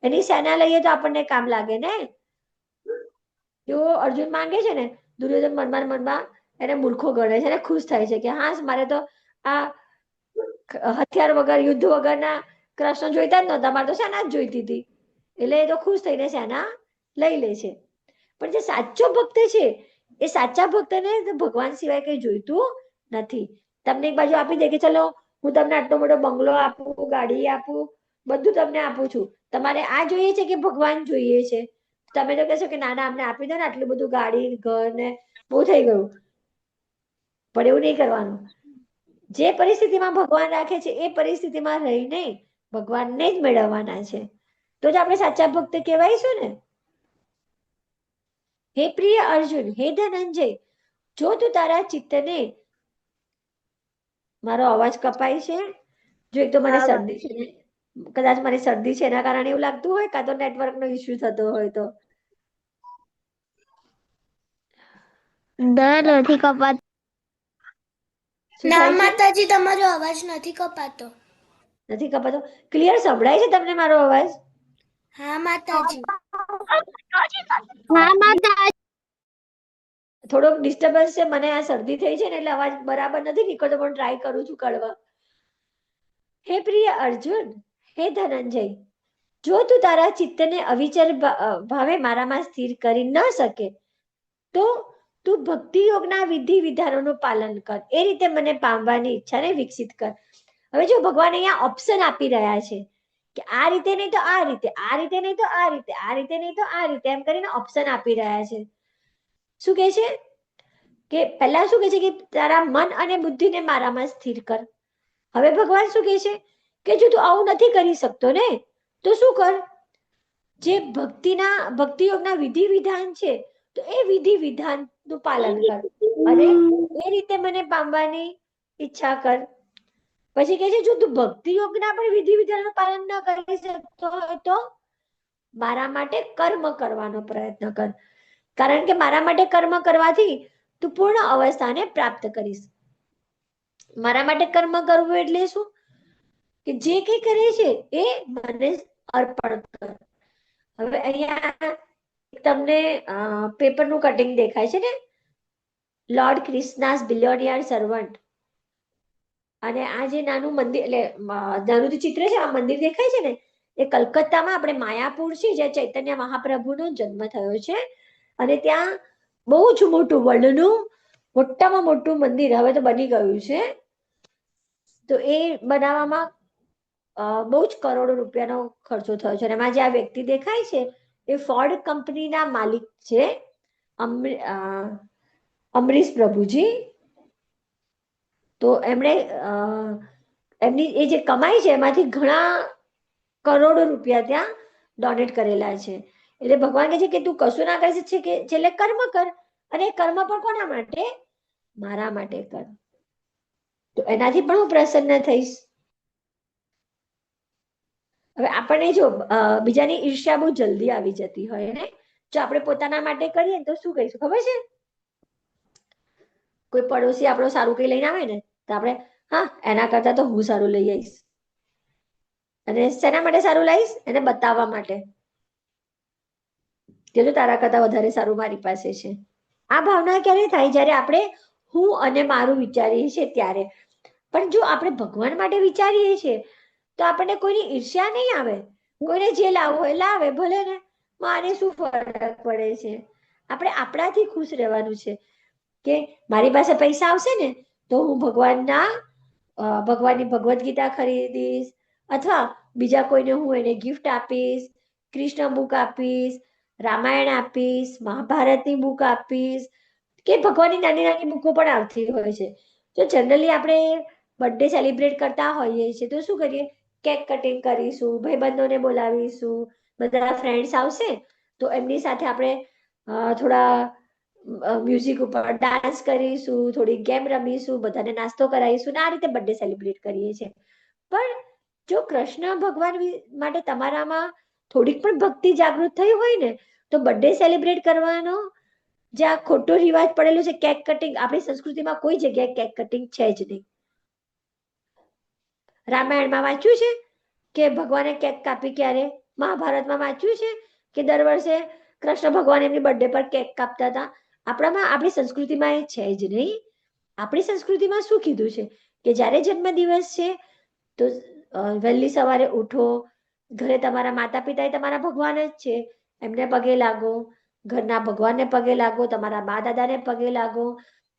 એની સેના લઈએ તો આપણને કામ લાગે ને. જો અર્જુન માંગે છે ને, દુર્યોધન મનમાં એને મૂર્ખો ગણે છે ને ખુશ થાય છે કે હા મારે તો આ હથિયાર વગર યુદ્ધ વગરના કૃષ્ણ જોઈતા જ નહોતા, મારે તો સેના જ જોઈતી હતી. એટલે એ તો ખુશ થઈને સેના લઈ લે છે. પણ જે સાચો ભક્ત છે એ સાચા ભક્તને ભગવાન સિવાય કઈ જોઈતું નથી. તમને એક બાજુ આપી દે કે ચલો હું તમને આટલો મોટો બંગલો આપું, ગાડી આપું, બધું તમને આપું છું, તમારે આ જોઈએ છે કે ભગવાન જોઈએ છે? તમે તો કહેશો કે ના ના અમને આપી દો ને, આટલું બધું ગાડી ઘર ને બહુ થઈ ગયું. પણ એવું નહીં કરવાનું. જે પરિસ્થિતિમાં ભગવાન રાખે છે એ પરિસ્થિતિમાં રહીને ભગવાનને જ મેળવવાના છે. તો જ આપણે સાચા ભક્ત કહેવાયશું ને. હે પ્રિય અર્જુન, હે ધનંજય, જો તું તારા ચિત્તને, મારો અવાજ કપાય છે? જો એક તો મને શરદી છે, કદાચ મને શરદી છે એના કારણે એવું લાગતું હોય, કાં તો નેટવર્કનો ઇસ્યુ થતો હોય તો. નથી કપાત. ના માતાજી, તમારો અવાજ નથી કપાતો. નથી કપાતો? ક્લિયર સંભળાય છે તમને મારો અવાજ? હા માતાજી. હા માતાજી. થોડોક ડિસ્ટર્બન્સ છે, મને આ શરદી થઈ છે ને એટલે અવાજ બરાબર નથી નીકળતો, પણ ટ્રાય કરું છું કડવા. હે પ્રિય અર્જુન, હે ધનંજય, જો તું તારા ચિત્તને અવિચર ભાવે મારામાં સ્થિર કરી ન શકે તો તું ભક્તિ યોગના વિધિ વિધાનોનું પાલન કર. એ રીતે મને પામવાની ઈચ્છાને વિકસિત કર. હવે જો ભગવાન અહીંયા ઓપ્શન આપી રહ્યા છે કે આ રીતે નહીં તો આ રીતે, આ રીતે નહીં તો આ રીતે, આ રીતે નહીં તો આ રીતે, એમ કરીને ઓપ્શન આપી રહ્યા છે. શું કહે છે કે પહેલા શું કહે છે કે તારા મન અને બુદ્ધિને મારામાં સ્થિર કર. હવે ભગવાન શું કહે છે કે જો તું આવું નથી કરી શકતો ને તો શું કર? જે ભક્તિ યોગના વિધિ વિધાન છે તો એ વિધિ વિધાનનું પાલન કર અને એ રીતે મને પામવાની ઈચ્છા કર. પછી કહે છે જો તું ભક્તિ યોગના પણ વિધિ વિધાનનું પાલન ન કરી શકતો હોય તો મારા માટે કર્મ કરવાનો પ્રયત્ન કર. કારણ કે મારા માટે કર્મ કરવાથી તું પૂર્ણ અવસ્થાને પ્રાપ્ત કરીશ. મારા માટે કર્મ કરવું એટલે શું? કે જે કંઈ કરે છે એ મને અર્પણ કર. હવે અહીંયા તમને પેપરનું કટિંગ દેખાય છે ને, લોર્ડ ક્રિષ્નાસ બિલિયોનિયર સર્વન્ટ. અને આ જે નાનું મંદિર, એટલે નાનું જે ચિત્ર છે, આ મંદિર દેખાય છે ને, એ કલકત્તામાં આપણે માયાપુર છે જ્યાં ચૈતન્ય મહાપ્રભુનો જન્મ થયો છે. અને ત્યાં બહુ જ મોટું વર્લ્ડનું મોટામાં મોટું મંદિર હવે તો બની ગયું છે. તો એ બનાવવામાં બહુ જ કરોડો રૂપિયાનો ખર્ચો થયો છે. અને એમાં જે આ વ્યક્તિ દેખાય છે એ ફોર્ડ કંપનીના માલિક છે, અમરીશ પ્રભુજી. તો એમણે એમની એ જે કમાઈ છે એમાંથી ઘણા કરોડો રૂપિયા ત્યાં ડોનેટ કરેલા છે. એટલે ભગવાન કહે છે કે તું કશું ના કરી છે કે છેલ્લે કર્મ કર, અને કર્મ પણ કોના માટે? મારા માટે કર. તો એનાથી પણ હું પ્રસન્ન થઈશ. હવે આપણને જો બીજાની ઈર્ષ્યા બહુ જલ્દી આવી જતી હોય ને, જો આપણે પોતાના માટે કરીએ તો શું કહીશું ખબર છે? કોઈ પડોશી આપણો સારું કઈ લઈને આવે ને તો આપણે હા એના કરતા તો હું સારું લઈ આવીશ. અને શેના માટે સારું લાવીશ? એને બતાવવા માટે કે જો તારા કરતા વધારે સારું મારી પાસે છે. આ ભાવના ક્યારે થાય? જ્યારે આપણે હું અને મારું વિચારીએ છીએ ત્યારે. પણ જો આપણે ભગવાન માટે વિચારીએ છીએ તો આપણને કોઈની ઈર્ષ્યા નહીં આવે. કોઈને જે લાવવું હોય લાવે, ભલે ને, મારે શું ફરક પડે છે? આપણે આપણાથી ખુશ રહેવાનું છે કે મારી પાસે પૈસા આવશે ને તો હું ભગવાનની ભગવદ્ ગીતા ખરીદીશ, અથવા બીજા કોઈને હું એને ગિફ્ટ આપીશ, કૃષ્ણ બુક આપીશ, રામાયણ આપીશ, મહાભારતની બુક આપીશ, કે ભગવાનની નાની નાની બુકો પણ આવતી હોય છે. તો જનરલી આપણે બર્થડે સેલિબ્રેટ કરતા હોઈએ છીએ તો શું કરીએ? કેક કટિંગ કરીશું, ભાઈબંધોને બોલાવીશું, બધા ફ્રેન્ડ્સ આવશે તો એમની સાથે આપણે થોડા મ્યુઝિક ઉપર ડાન્સ કરીશું, થોડી ગેમ રમીશું, બધાને નાસ્તો કરાવીશું, ને આ રીતે બર્થડે સેલિબ્રેટ કરીએ છીએ. પણ જો કૃષ્ણ ભગવાન માટે તમારામાં થોડીક પણ ભક્તિ જાગૃત થઈ હોય ને તો બર્થડે સેલિબ્રેટ કરવાનો જે આ ખોટો રિવાજ પડેલો છે કેક કટિંગ, આપણી સંસ્કૃતિમાં કોઈ જગ્યાએ કેક કટિંગ છે જ નહીં. રામાયણમાં વાંચ્યું છે કે ભગવાને કેક કાપી? ક્યારે? મહાભારતમાં વાંચ્યું છે કે દર વર્ષે કૃષ્ણ ભગવાન એમની બર્થડે પર કેક કાપતા હતા? આપણામાં, આપણી સંસ્કૃતિમાં એ છે જ નહીં. આપણી સંસ્કૃતિમાં શું કીધું છે કે જ્યારે જન્મદિવસ છે તો વહેલી સવારે ઉઠો, ઘરે તમારા માતા પિતા એ તમારા ભગવાન જ છે, એમને પગે લાગો, ઘરના ભગવાનને પગે લાગો, તમારા બા દાદાને પગે લાગો,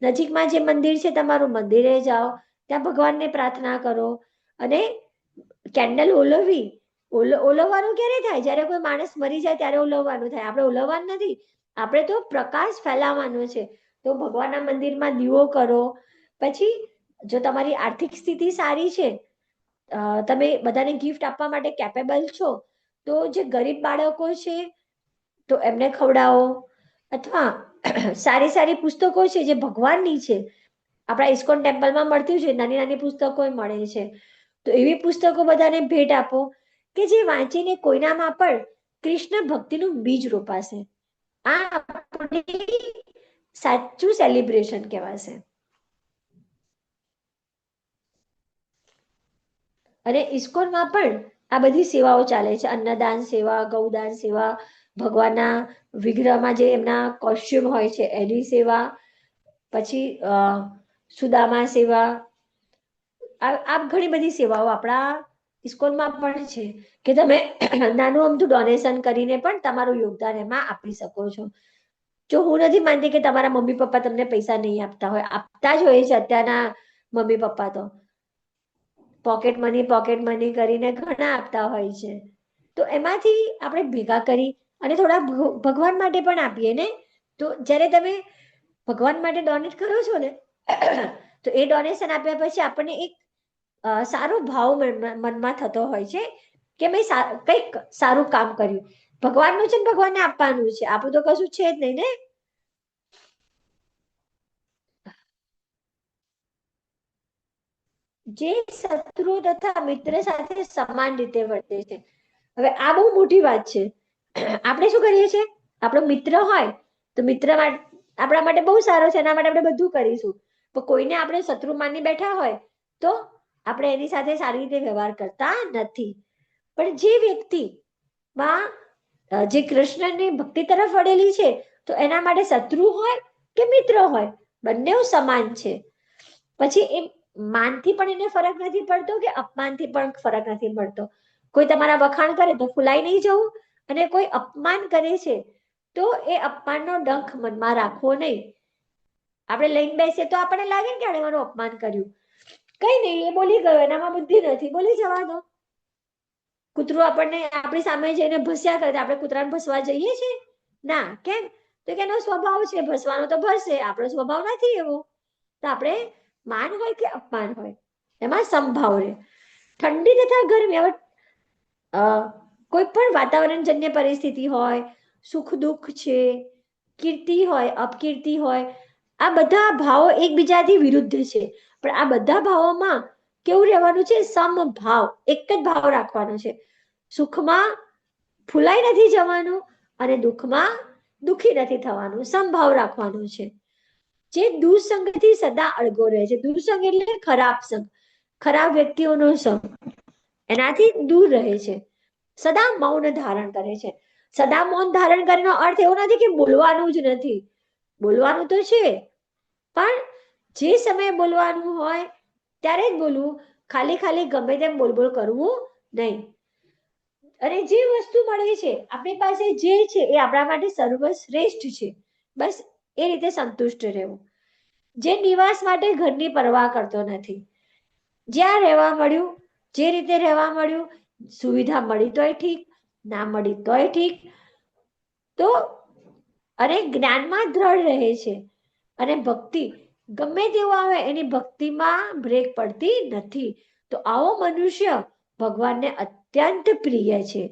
નજીકમાં જે મંદિર છે તમારું મંદિરે જાઓ, ત્યાં ભગવાનને પ્રાર્થના કરો. અને કેન્ડલ ઓલવવી, ઓલવવાનું ક્યારે થાય? જ્યારે કોઈ માણસ મરી જાય ત્યારે ઓલવવાનું થાય. આપણે ઓલવવાનું નથી, આપણે તો પ્રકાશ ફેલાવવાનો છે. તો ભગવાનના મંદિરમાં દીવો કરો. પછી જો તમારી આર્થિક સ્થિતિ સારી છે, તમે બધાને ગિફ્ટ આપવા માટે કેપેબલ છો, તો જે ગરીબ બાળકો છે તો એમને ખવડાવો. અથવા સારી સારી પુસ્તકો છે જે ભગવાનની છે, આપણા ઇસ્કોન ટેમ્પલમાં મળતી છે, નાની નાની પુસ્તકો મળે છે, તો એવી પુસ્તકો બધાને ભેટ આપો કે જે વાંચીને કોઈનામાં પણ કૃષ્ણ ભક્તિનું બીજ રોપાશે. આ આપણી સાચું સેલિબ્રેશન કહેવાશે. અને ઇસ્કોનમાં પણ આ બધી સેવાઓ ચાલે છે. અન્નદાન સેવા, ગૌદાન સેવા, ભગવાનના વિગ્રહમાં જે એમના કોસ્ચ્યુમ હોય છે એની સેવા, પછી સુદામા સેવા, આ ઘણી બધી સેવાઓ આપણા ઇસ્કોનમાં પણ છે કે તમે નાનું અમથું ડોનેશન કરીને પણ તમારું યોગદાન એમાં આપી શકો છો. જો હું નથી માનતી કે તમારા મમ્મી પપ્પા તમને પૈસા નહીં આપતા હોય, આપતા જ હોય છે અત્યારના મમ્મી પપ્પા તો પોકેટ મની કરીને ઘણા આપતા હોય છે. તો એમાંથી આપણે ભેગા કરી અને થોડા ભગવાન માટે પણ આપીએ ને. તો જ્યારે તમે ભગવાન માટે ડોનેટ કરો છો ને, તો એ ડોનેશન આપ્યા પછી આપણને એક સારો ભાવ મનમાં થતો હોય છે કે મેં કંઈક સારું કામ કર્યું. ભગવાનનું છે ને ભગવાનને આપવાનું છે, આપણું તો કશું છે જ નહીં ને. જે શત્રુ તથા મિત્ર સાથે સમાન રીતે વર્તે છે. હવે આ બહુ મોટી વાત છે. આપણે શું કરીએ છીએ? આપણો મિત્ર હોય તો મિત્ર આપણા માટે બહુ સારો છે, એના માટે આપણે બધું કરીશું. પણ કોઈને આપણે શત્રુ માની બેઠા હોય તો આપણે એની સાથે સારી રીતે વ્યવહાર કરતા નથી. પણ જે વ્યક્તિમાં જે કૃષ્ણની ભક્તિ તરફ વળેલી છે, તો એના માટે શત્રુ હોય કે મિત્ર હોય, બંને સમાન છે. પછી એ માનથી પણ એને ફરક નથી પડતો કે અપમાનથી પણ ફરક નથી પડતો. કોઈ તમારા વખાણ કરે તો ફૂલાઈ નહીં જવું, અને કોઈ અપમાન કરે છે તો એ અપમાનનો ડંખ મનમાં રાખવો નહીં. આપણે લઈને બેસીએ તો આપણને લાગે ને કે આણે મારું અપમાન કર્યું. કઈ નહીં, એ બોલી ગયો, એનામાં બુદ્ધિ નથી, બોલી જવા દો. કૂતરું આપણને આપણી સામે જઈને ભસ્યા કરે, આપણે કૂતરાને ભસવા જઈએ છીએ? ના. કેમ? તો કે એનો સ્વભાવ છે ભસવાનો, તો ભસે. આપણો સ્વભાવ નથી એવો. તો આપણે માન હોય કે અપમાન હોય, એમાં સમભાવ રહે. ઠંડી તથા ગરમી, હવે કોઈ પણ વાતાવરણજન્ય પરિસ્થિતિ હોય, સુખ દુઃખ છે, કીર્તિ હોય, અપકીર્તિ હોય, આ બધા ભાવો એકબીજાથી વિરુદ્ધ છે. પણ આ બધા ભાવોમાં કેવું રહેવાનું છે? સમભાવ, એક જ ભાવ રાખવાનો છે. સુખમાં ફૂલાઈ નથી જવાનું અને દુઃખમાં દુઃખી નથી થવાનું, સમભાવ રાખવાનો છે. જે દુઃસંગથી સદા અળગો રહે છે. દુઃસંગ એટલે ખરાબ સંગ, ખરાબ વ્યક્તિઓનો સંગ, એનાથી દૂર રહે છે. સદા મૌન ધારણ કરે છે. સદા મૌન ધારણ કરવાનો અર્થ એવો નથી કે બોલવાનું જ નથી. બોલવાનું તો છે, પણ જે સમયે બોલવાનું હોય ત્યારે જ બોલવું. ખાલી ખાલી ગમે તેમ બોલબોલ કરવું નહીં. અને જે વસ્તુ મળે છે, આપણી પાસે જે છે એ આપણા માટે સર્વશ્રેષ્ઠ છે, બસ એ રીતે સંતુષ્ટ રહેવું. જે નિવાસ માટે ઘરની પરવા કરતો નથી. જ્યાં રહેવા મળ્યું, જે રીતે રહેવા મળ્યું, સુવિધા મળી તોય ઠીક, ના મળી તોય ઠીક, તો અને જ્ઞાનમાં દ્રઢ રહે છે. અને ભક્તિ ગમે તેવું આવે એની ભક્તિમાં બ્રેક પડતી નથી. તો આવો મનુષ્ય ભગવાનને અત્યંત પ્રિય છે.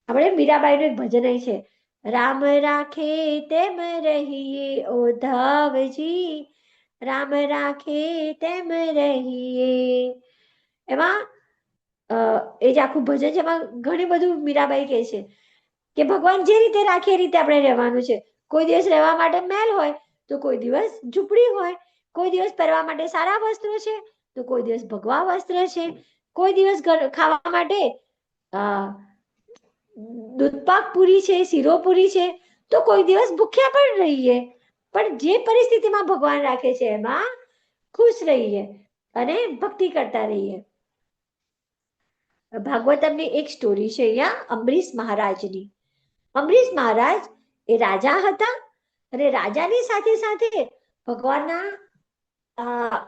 આપણે મીરાબાઈનું એક ભજન છે, રામ રાખે તેમ રહીએ ઓધાવજી, રામ રાખે તેમ રહીએ. એમાં એ જે આખું ભજન છે એમાં ઘણી બધું મીરાબાઈ કહે છે કે ભગવાન જે રીતે રાખે એ રીતે આપણે રહેવાનું છે. કોઈ દિવસ રહેવા માટે મહેલ હોય તો કોઈ દિવસ ઝૂંપડી હોય, કોઈ દિવસ પહેરવા માટે સારા વસ્ત્રો છે તો કોઈ દિવસ ભગવા વસ્ત્ર છે, કોઈ દિવસ ખાવા માટે દૂધપાક પૂરી છે, શીરો પૂરી છે, તો કોઈ દિવસ ભૂખ્યા પણ રહીએ, પણ જે પરિસ્થિતિમાં ભગવાન રાખે છે એમાં ખુશ રહીએ અને ભક્તિ કરતા રહીએ. ભાગવતમની એક સ્ટોરી છે અહીંયા અંબરીશ મહારાજની. અંબરીશ મહારાજ એ રાજા હતા અને રાજાની સાથે સાથે ભગવાનના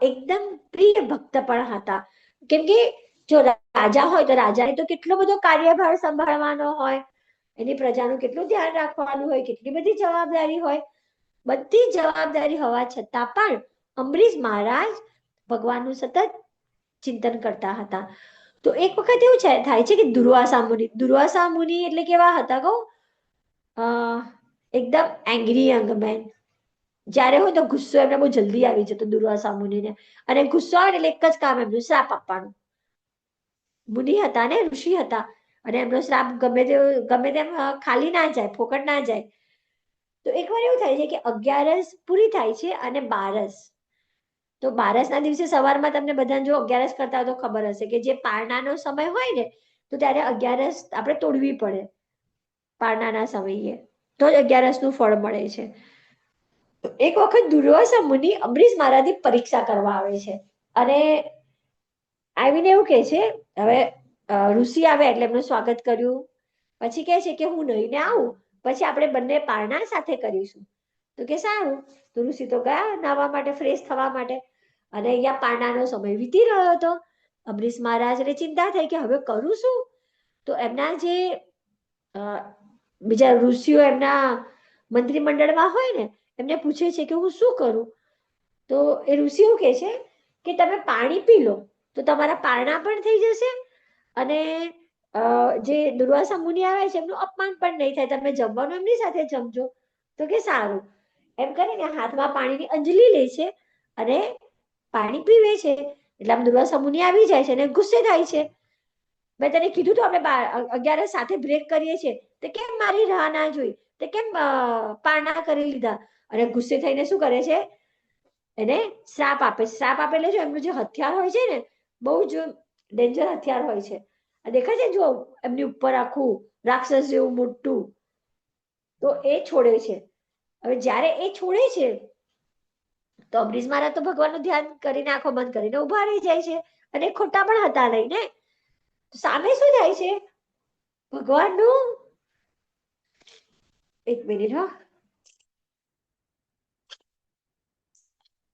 એકદમ પ્રિય ભક્ત પણ હતા. કેમ કે જો રાજા હોય તો રાજાને તો કેટલો બધો કાર્યભાર સંભાળવાનો હોય, એની પ્રજાનું કેટલું ધ્યાન રાખવાનું હોય, કેટલી બધી જવાબદારી હોય. બધી જવાબદારી હોવા છતાં પણ અંબરીશ મહારાજ ભગવાનનું સતત ચિંતન કરતા હતા. તો એક વખત એવું થાય છે કે દુર્વાસા મુનિ એટલે કેવા હતા કહું? એકદમ એંગ્રી યંગ મેન. જ્યારે હોય તો ગુસ્સો એમને બહુ જલ્દી આવી જતો દુર્વાસા મુનિને, અને ગુસ્સો આવે એટલે એક જ કામ એમનું શ્રાપ આપવાનું. મુનિ હતા ને, ઋષિ હતા, અને એમનો શ્રાપ ગમે તેમ ખાલી ના જાય, ફોકટ ના જાય. તો એકવાર એવું થાય છે કે 11 પૂરી થાય છે અને 12. તો 12ના દિવસે સવારમાં તમને બધાને જો 11 કરતા હોય તો ખબર હશે કે જે પારણાનો સમય હોય ને, તો ત્યારે 11 આપણે તોડવી પડે પારણાના સમયે, તો જ 11નું ફળ મળે છે. એક વખત દુર્વાસા મુનિ અંબરીશ મહારાજની પરીક્ષા કરવા આવે છે, અને આવીને એવું કહે છે, હવે ઋષિ આવે એટલે એમનું સ્વાગત કર્યું, પછી કહે છે કે હું નહીને આવું પછી આપણે બંને પારણા સાથે કરીશું. તો કે સારું. તો ઋષિ તો ગયા નાહવા માટે, ફ્રેશ થવા માટે, અને અહીંયા પારણાનો સમય વીતી રહ્યો હતો. અંબરીશ મહારાજને ચિંતા થઈ કે હવે કરું શું? તો એમના જે બીજા ઋષિઓ એમના મંત્રીમંડળમાં હોય ને, એમને પૂછે છે કે હું શું કરું? તો એ ઋષિઓ કહે છે કે તમે પાણી પી લો તો તમારા પારણા પણ થઈ જશે, અને જે દુર્વાસા મુનિ આવે છે એમનું અપમાન પણ નહીં થાય, તમે જમવાનું એમની સાથે જમજો. તો કે સારું. એમ કરીને હાથમાં પાણીની અંજલી લે છે અને પાણી પીવે છે. એટલે આમ દુર્વાસા મુનિ આવી જાય છે અને ગુસ્સે થાય છે. મેં તને કીધું તો આપણે 11 સાથે બ્રેક કરીએ છીએ, તો કેમ મારી રાહ ના જોઈ, તો કેમ પારણા કરી લીધા? અને ગુસ્સે થઈને શું કરે છે? એને શ્રાપ આપે. શ્રાપ આપે એટલે જો એમનું જે હથિયાર હોય છે ને, બહુ જ ડેન્જર હથિયાર હોય છે. દેખાય છે જો એમની ઉપર આખું રાક્ષસ જેવું મોટું, તો એ છોડે છે. હવે જ્યારે એ છોડે છે તો અંબરીશ મહારાજ તો ભગવાનનું ધ્યાન કરીને આંખો બંધ કરીને ઉભા રહી જાય છે, અને ખોટા પણ હતા નહીં ને. સામે શું થાય છે? ભગવાનનું, એક મિનિટ હા,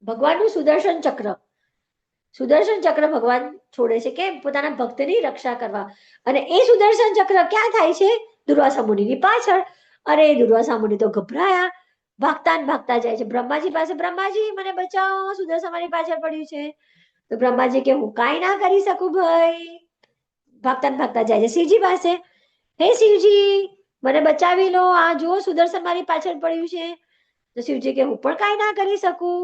ભગવાનનું સુદર્શન ચક્ર ભગવાન છોડે છે કે પોતાના ભક્તની રક્ષા કરવા. અને એ સુદર્શન ચક્ર ક્યાં થાય છે? દુર્વાસા મુનિની પાછળ. અરે દુર્વાસા મુનિ તો ગભરાયા, ભાગતા જાય છે બ્રહ્માજી પાસે. બ્રહ્માજી મને બચાવો, સુદર્શન મારી પાછળ પડ્યું છે. તો બ્રહ્માજી કે હું કાંઈ ના કરી શકું ભાઈ. ભાગતા જાય છે શિવજી પાસે. હે શિવજી, મને બચાવી લો, આ જુઓ સુદર્શન મારી પાછળ પડ્યું છે. તો શિવજી કે હું પણ કાંઈ ના કરી શકું,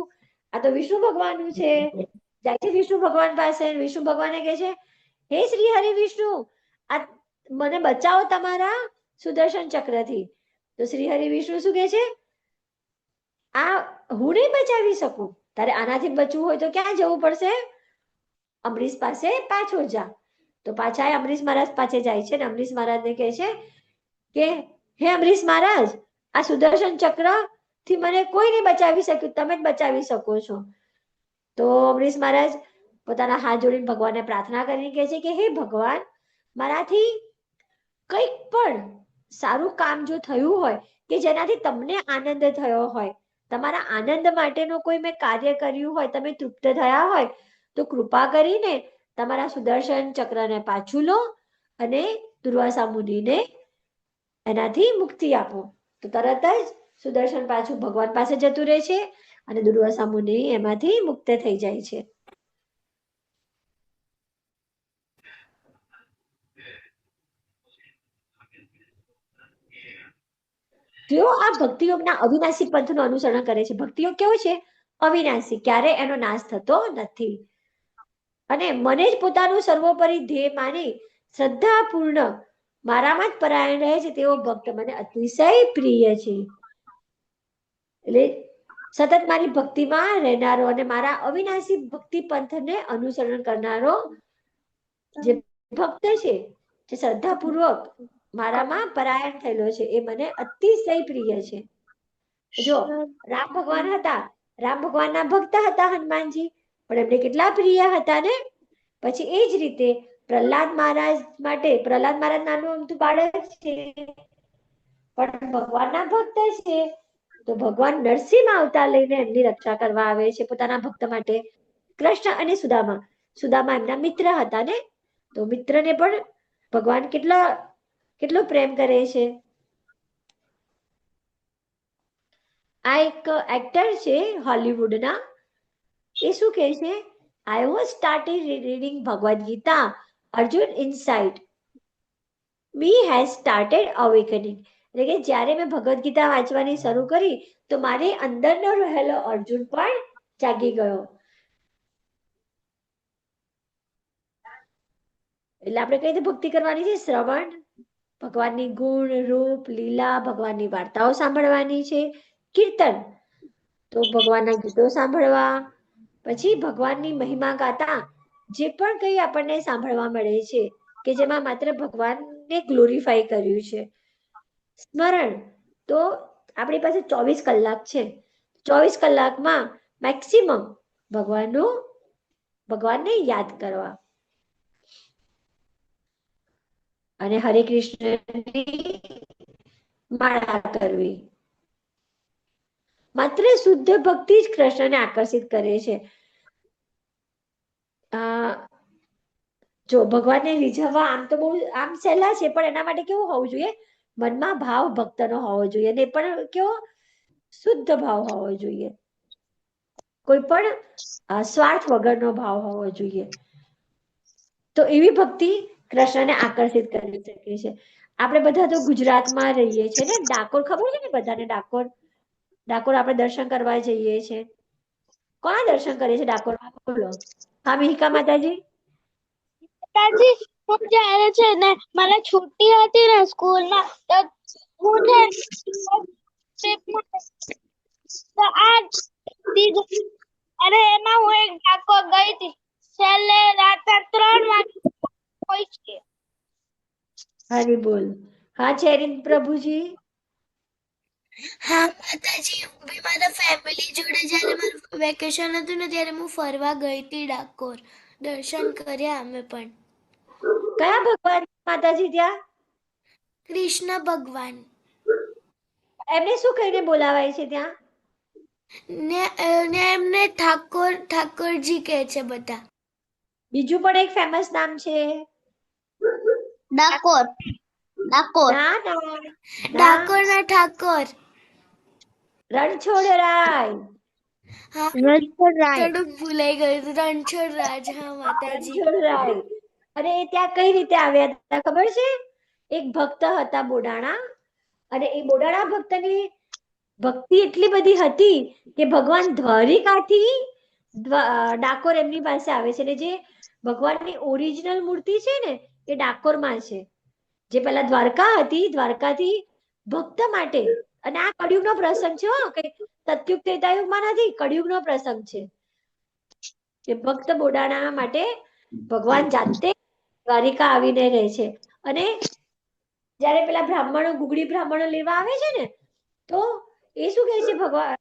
આ તો વિષ્ણુ ભગવાનનું છે. જાય છે વિષ્ણુ ભગવાન પાસે. વિષ્ણુ ભગવાને કહે છે, હે શ્રી હરિ વિષ્ણુ, આ મને બચાવો તમારા સુદર્શન ચક્રથી. તો શ્રી હરિ વિષ્ણુ શું કહે છે? આ હું નહીં બચાવી શકું, તારે આનાથી બચવું હોય તો ક્યાં જવું પડશે? અંબરીશ પાસે પાછો જા. તો પાછા અંબરીશ મહારાજ પાસે જાય છે, ને અંબરીશ મહારાજને કહે છે કે હે અંબરીશ મહારાજ, આ સુદર્શન ચક્ર થી મને કોઈ નહીં બચાવી શક્યું, તમે જ બચાવી શકો છો. તો અંબરીશ મહારાજ પોતાના હાથ જોડીને ભગવાનને પ્રાર્થના કરીને કહે છે કે હે ભગવાન, મારાથી કંઈક પણ સારું કામ જો થયું હોય કે જેનાથી તમને આનંદ થયો હોય, તમારા આનંદ માટેનો કોઈ મેં કાર્ય કર્યું હોય, તમે તૃપ્ત થયા હોય, તો કૃપા કરીને તમારા સુદર્શન ચક્રને પાછું લો અને દુર્વાસા મુનિને એનાથી મુક્તિ આપો. તો તરત જ સુદર્શન પાછું ભગવાન પાસે જતું રહે છે, અને દુર્વાસા મુનિ એમાંથી મુક્ત થઈ જાય છે. તેઓ આ ભક્તિયોગના અવિનાશી પંથનું અનુસરણ કરે છે. ભક્તિયોગ કેવો છે? અવિનાશી, ક્યારે એનો નાશ થતો નથી. અને મને જ પોતાનું સર્વોપરી ધ્યેય માની શ્રદ્ધાપૂર્ણ મારામાં જ પરાયણ રહે છે તેવો ભક્ત મને અતિશય પ્રિય છે. એટલે સતત મારી ભક્તિમાં રહેનારો અને મારા અવિનાશી ભક્તિ પંથને અનુસરણ કરનારો જે ભક્ત છે, જે શ્રદ્ધાપૂર્વક મારામાં પરાયણ થયેલો છે, એ મને અતિશય પ્રિય છે. જો રામ ભગવાન હતા, રામ ભગવાનના ભક્ત હતા હનુમાનજી, પણ એમને કેટલા પ્રિય હતા ને. પછી એ જ રીતે પ્રહલાદ મહારાજ માટે, પ્રહલાદ મહારાજ નાનું અમથું બાળક છે, પણ ભગવાનના ભક્ત છે. તો ભગવાન નરસિંહ અવતાર લઈને એમની રક્ષા કરવા આવે છે પોતાના ભક્ત માટે. કૃષ્ણ અને સુદામા, સુદામા એમના મિત્ર હતા ને, તો મિત્રને પણ ભગવાન કેટલો પ્રેમ કરે છે. આ એક એક્ટર છે હોલિવૂડના, એ શું કહે છે, I was started reading Bhagavad Gita, Arjun insight me has started awakening. એટલે કે જ્યારે મેં ભગવદ ગીતા વાંચવાની શરૂ કરી તો મારી અંદરનો રહેલો અર્જુન પણ જાગી ગયો. એટલે આપણે કઈ રીતે ભક્તિ કરવાની છે? શ્રવણ, ભગવાનની ગુણ રૂપ લીલા, ભગવાનની વાર્તાઓ સાંભળવાની છે. કીર્તન, તો ભગવાનના ગીતો સાંભળવા. પછી ભગવાનની મહિમા ગાતા જે પણ કંઈ આપણને સાંભળવા મળે છે કે જેમાં માત્ર ભગવાનને ગ્લોરીફાઈ કર્યું છે. સ્મરણ, તો આપણી પાસે 24 કલાક છે, 24 કલાકમાં મેક્સિમમ ભગવાનને યાદ કરવા. અને હરે કૃષ્ણની માળા કરવી. માત્ર શુદ્ધ ભક્તિ જ કૃષ્ણને આકર્ષિત કરે છે. જો ભગવાનને રીઝવવા આમ તો બહુ આમ સહેલા છે, પણ એના માટે કેવું હોવું જોઈએ? મનમાં ભાવ ભક્તનો હોવો જોઈએ, ને પણ કેવો શુદ્ધ ભાવ હોવો જોઈએ. કોઈ પણ સ્વાર્થ વગરનો ભાવ હોવો જોઈએ. તો એવી ભક્તિ કૃષ્ણને આકર્ષિત કરી શકે છે. આપણે બધા તો ગુજરાતમાં રહીએ છીએ ને, ડાકોર ખબર છે ને બધાને? ડાકોર આપણે દર્શન કરવા જઈએ છીએ. કોના દર્શન કરીએ છીએ ડાકોરમાં? બોલો. હા મિહિકા માતાજી. માતાજી, હું જ્યારે છે ને મને છુટ્ટી હતી ને સ્કૂલમાં, તો હું છે તો આ અને એમાં હું એક ડાકોર ગઈ હતી. છેલ્લે રાત્રે 3 વાગે પહોંચી. હરી બોલ. હા ચેરિન પ્રભુજી. હા માતાજી, હું બી મારા ફેમિલી જોડે જ્યારે મારું વેકેશન હતું ને ત્યારે હું ફરવા ગઈ હતી ડાકોર. દર્શન કર્યા અમે પણ. કયા ભગવાન માતાજી ત્યાં? કૃષ્ણ ભગવાન. એમને શું કહીને બોલાવાય છે ત્યાં? ને એમને ઠાકોરજી કહે છે બધા. બીજું પણ એક ફેમસ નામ છે. ડાકોર. ના ના ડાકોરના ઠાકોર. રણછોડરાય. હા, થોડુંક ભૂલાઈ ગયું હતું. રણછોડ રાજ. હા માતાજી. રણછોડરાય. અને એ ત્યાં કઈ રીતે આવ્યા હતા ખબર છે? એક ભક્ત હતા બોડાણા, અને એ બોડાણા ભક્તની ભક્તિ એટલી બધી હતી કે ભગવાન દ્વારિકાથી ડાકોર એમની પાસે આવે છે. અને જે ભગવાનની ઓરિજિનલ મૂર્તિ છે ને, એ ડાકોરમાં છે. જે પેલા દ્વારકા હતી, દ્વારકાથી ભક્ત માટે, અને આ કળિયુગનો પ્રસંગ છે હો, કે સતયુગ ત્રેતાયુગમાં નથી, કળિયુગનો પ્રસંગ છે. કે ભક્ત બોડાણા માટે ભગવાન જાતે દ્વારિકા આવીને રહે છે. અને જ્યારે પેલા બ્રાહ્મણો, ગુગળી બ્રાહ્મણો લેવા આવે છે ને, તો એ શું કહે છે ભગવાન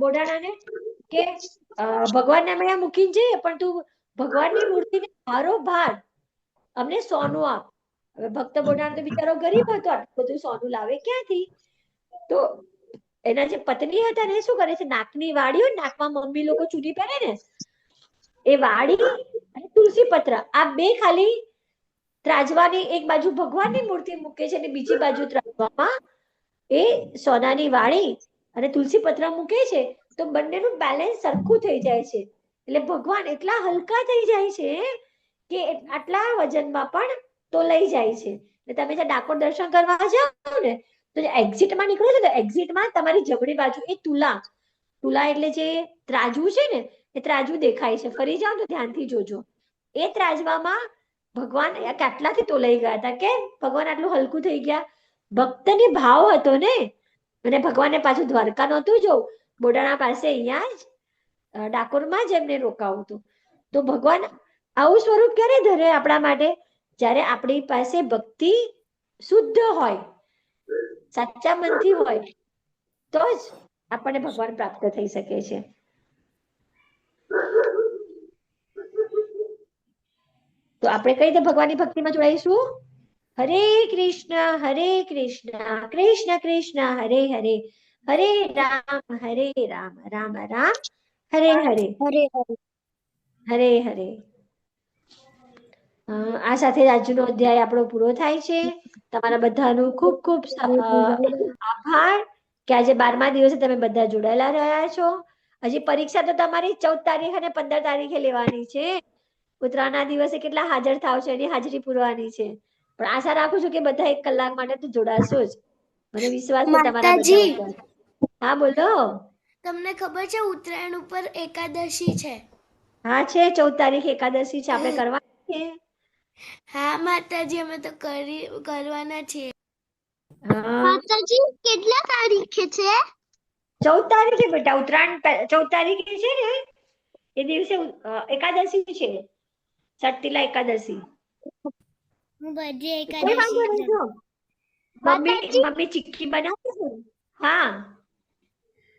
બોડાણાને, કે ભગવાનને અમે અહીંયા મૂકીને જઈએ, પણ તું ભગવાનની મૂર્તિને ભારોભાર અમને સોનું આપ. હવે ભક્ત બોડાણા તો બિચારો ગરીબ હતો, આટલું બધું સોનું લાવે ક્યાંથી? તો એના જે પત્ની હતા ને, શું કરે છે, નાકની વાડી હોય, નાકમાં મમ્મી લોકો ચૂડી પહેરે ને, એ વાડી અને તુલસી પત્ર, આ બે ખાલી ત્રાજવાની એક બાજુ ભગવાનની મૂર્તિ મૂકે છે, અને બીજી બાજુ ત્રાજવામાં એ સોનાની વાળી અને તુલસી પત્ર મૂકે છે. તો બંનેનું બેલેન્સ સરખું થઈ જાય છે. એટલે ભગવાન એટલા હલકા થઈ જાય છે કે આટલા વજનમાં પણ તો લઈ જાય છે. તમે જે ડાકોર દર્શન કરવા જાઓ ને, તો એક્ઝિટમાં નીકળો છો, તો એક્ઝિટમાં તમારી જમણી બાજુ એ તુલા એટલે જે ત્રાજવું છે ને, એ ત્રાજવું દેખાય છે. ફરી જાઓ તો ધ્યાનથી જોજો. એ ત્રાજવામાં ભગવાન કેટલાથી તોલાઈ ગયા હતા? કેમ ભગવાન આટલું હલકું થઈ ગયા? ભક્તની ભાવ હતો ને. અને ભગવાનને પાછું દ્વારકા નહોતું જવું, બોડાણા પાસે અહીંયા જ ડાકોરમાં જ એમને રોકાવું હતું. તો ભગવાન આવું સ્વરૂપ ક્યારે ધરે આપણા માટે? જ્યારે આપણી પાસે ભક્તિ શુદ્ધ હોય, સાચા મનથી હોય, તો જ આપણને ભગવાન પ્રાપ્ત થઈ શકે છે. તો આપણે કઈ રીતે ભગવાનની ભક્તિમાં જોડાઈશું? હરે કૃષ્ણ કૃષ્ણ કૃષ્ણ હરે હરે, હરે રામ રામ રામ હરે હરે, હરે હરે. હરે હરે. આ સાથે આજનો અધ્યાય આપણો પૂરો થાય છે. તમારા બધાનું ખૂબ ખૂબ આભાર કે આજે 12મા દિવસે તમે બધા જોડાયેલા રહ્યા છો. હજી પરીક્ષા તો તમારી 14 તારીખ અને 15 તારીખે લેવાની છે. ઉત્તરાયણના દિવસે કેટલા હાજર થાવ છો એની હાજરી પૂરવાની છે. પણ આશા રાખું છું કે બધા 1 કલાક માટે તો જોડાશો જ. મને વિશ્વાસ છે તમારા બધા માતાજી, ઉપર. હા બોલો. તમને ખબર છે ઉત્તરાયણ ઉપર એકાદશી છે? હા છે, 14 તારીખે એકાદશી છે, આપણે કરવાની છે. હા માતાજી, અમે તો કરવાના છીએ. હા માતાજી કેટલા તારીખે છે? 14 તારીખે બેટા. ઉત્તરાયણ 14 તારીખે છે ને, એ દિવસે એકાદશી છે, સટતિલા એકાદશી. હું બધી કોઈ વાંધો નહીં જો. માતાજી મમ્મી ચીક્કી બનાવે છે. હા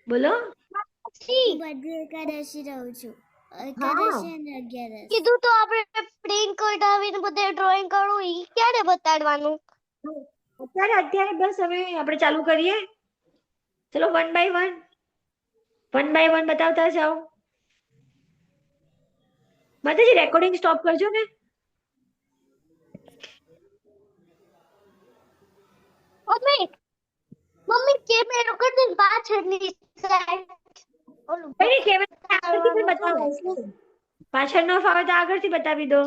બોલો. બધી એકાદશી રહું છું. હા એકાદશી અને 11. કીધું તો આપણે પ્રિન્ટ કઢાવીને બધે ડ્રોઈંગ કરવું, ઈ ક્યારે બતાડવાનું? અત્યારે બસ હવે આપણે ચાલુ કરીએ. ચલો વન બાય વન બતાવતા જાઓ. માતાજી રેકોર્ડિંગ સ્ટોપ કરજો ને. મમ્મી કેમેરો કર દે પાછળની સાઈડ. ઓલું કઈ નહીં, કેમેરા આગળથી પણ બતાવો. પાછળ નો ફાવે તો આગળથી બતાવી દો.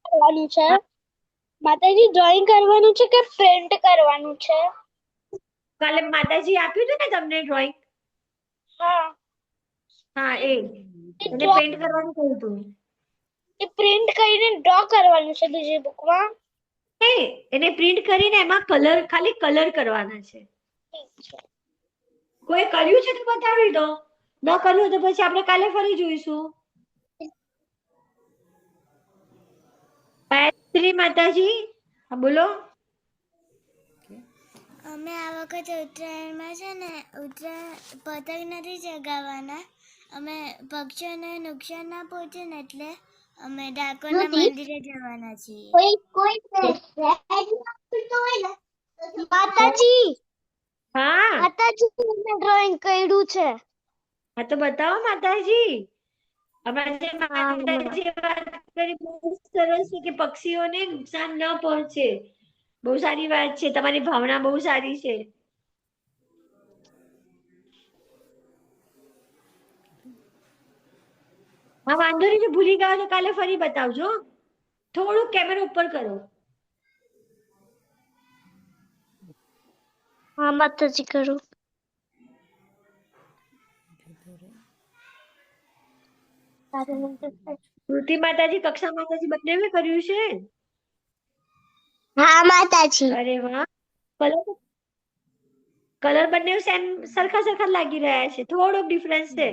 કરવાનું છે માતાજી, ડ્રોઈંગ કરવાનું છે કે પ્રિન્ટ કરવાનું છે? કાલે માતાજી આપ્યું હતું ને તમને ડ્રોઈંગ? હા, હા એને પેન્ટ કરવાનું કહ્યું હતું. એ પ્રિન્ટ કરીને ડ્રો કરવાનું છે બીજી બુકમાં. એને પ્રિન્ટ કરીને એમાં ખાલી કલર કરવાના છે. કોઈ કર્યું છે તો બતાવી દો, ન કર્યું તો પછી આપણે કાલે ફરી જોઈશું. ગાયત્રી માતાજી, હા બોલો. અમે આ વખતે ઉત્તરાયણમાં છે ને પતંગ નથી ચગાવવાના. અમે પક્ષીઓને નુકસાન ના પહોંચે ને એટલે અમે ડાકોરના મંદિરે જવાના છીએ. માતાજી હા માતાજી મેં ડ્રોઈંગ કર્યું છે. હા તો બતાવો માતાજી. અમારા જે માતાજીએ વાત કરી બહુ સરસ છે કે પક્ષીઓને નુકસાન ન પહોંચે. બહુ સારી વાત છે, તમારી ભાવના બહુ સારી છે. હા વાંધો નહીં, જો ભૂલી ગયા તો કાલે ફરી બતાવજો. થોડુંક કેમેરા ઉપર કરો. હા માતાજી કરું. શ્રુતિ માતાજી, કક્ષા માતાજી બંનેવે કર્યું છે? હા માતાજી. અરે વાહ. કલર બંને સેમ સરખા લાગી રહ્યા છે, થોડોક ડિફરન્સ છે.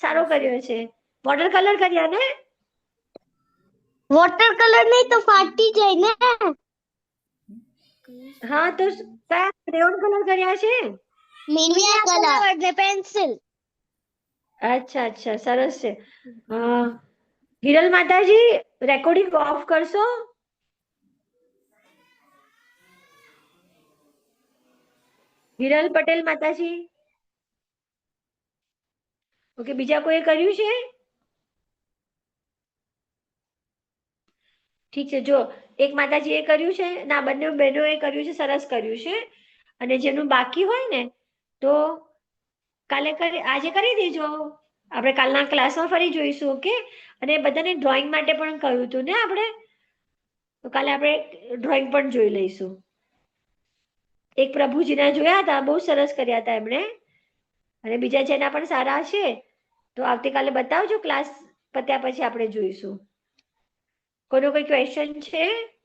સારો કર્યો છે. વોટર કલર કર્યા ને? વોટર કલર નહીં તો ફાટી જાય ને. હા તો કયા ક્રેયોન કલર કર્યા છે? મીડિયા કલર ને પેન્સિલ. અચ્છા સરસ છે. હિરલ માતાજી, રેકોર્ડિંગ ઓફ કરશો? હિરલ પટેલ માતાજી. ઓકે, બીજા કોઈ કર્યું છે? ઠીક છે, જો એક માતાજી એ કર્યું છે, ના બંને બહેનોએ કર્યું છે, સરસ કર્યું છે. અને જેનું બાકી હોય ને તો આજે કરી દેજો. આપણે કાલના ક્લાસમાં ફરી જોઈશું. ઓકે. અને બધાને ડ્રોઈંગ માટે પણ કહ્યું હતું ને આપણે, તો કાલે આપણે ડ્રોઈંગ પણ જોઈ લઈશું. એક પ્રભુજીના જોયા હતા, બહુ સરસ કર્યા હતા એમણે. અને બીજા જેના પણ સારા હશે તો આવતીકાલે બતાવજો, ક્લાસ પત્યા પછી આપણે જોઈશું. કોઈનો કોઈ ક્વેશ્ચન છે?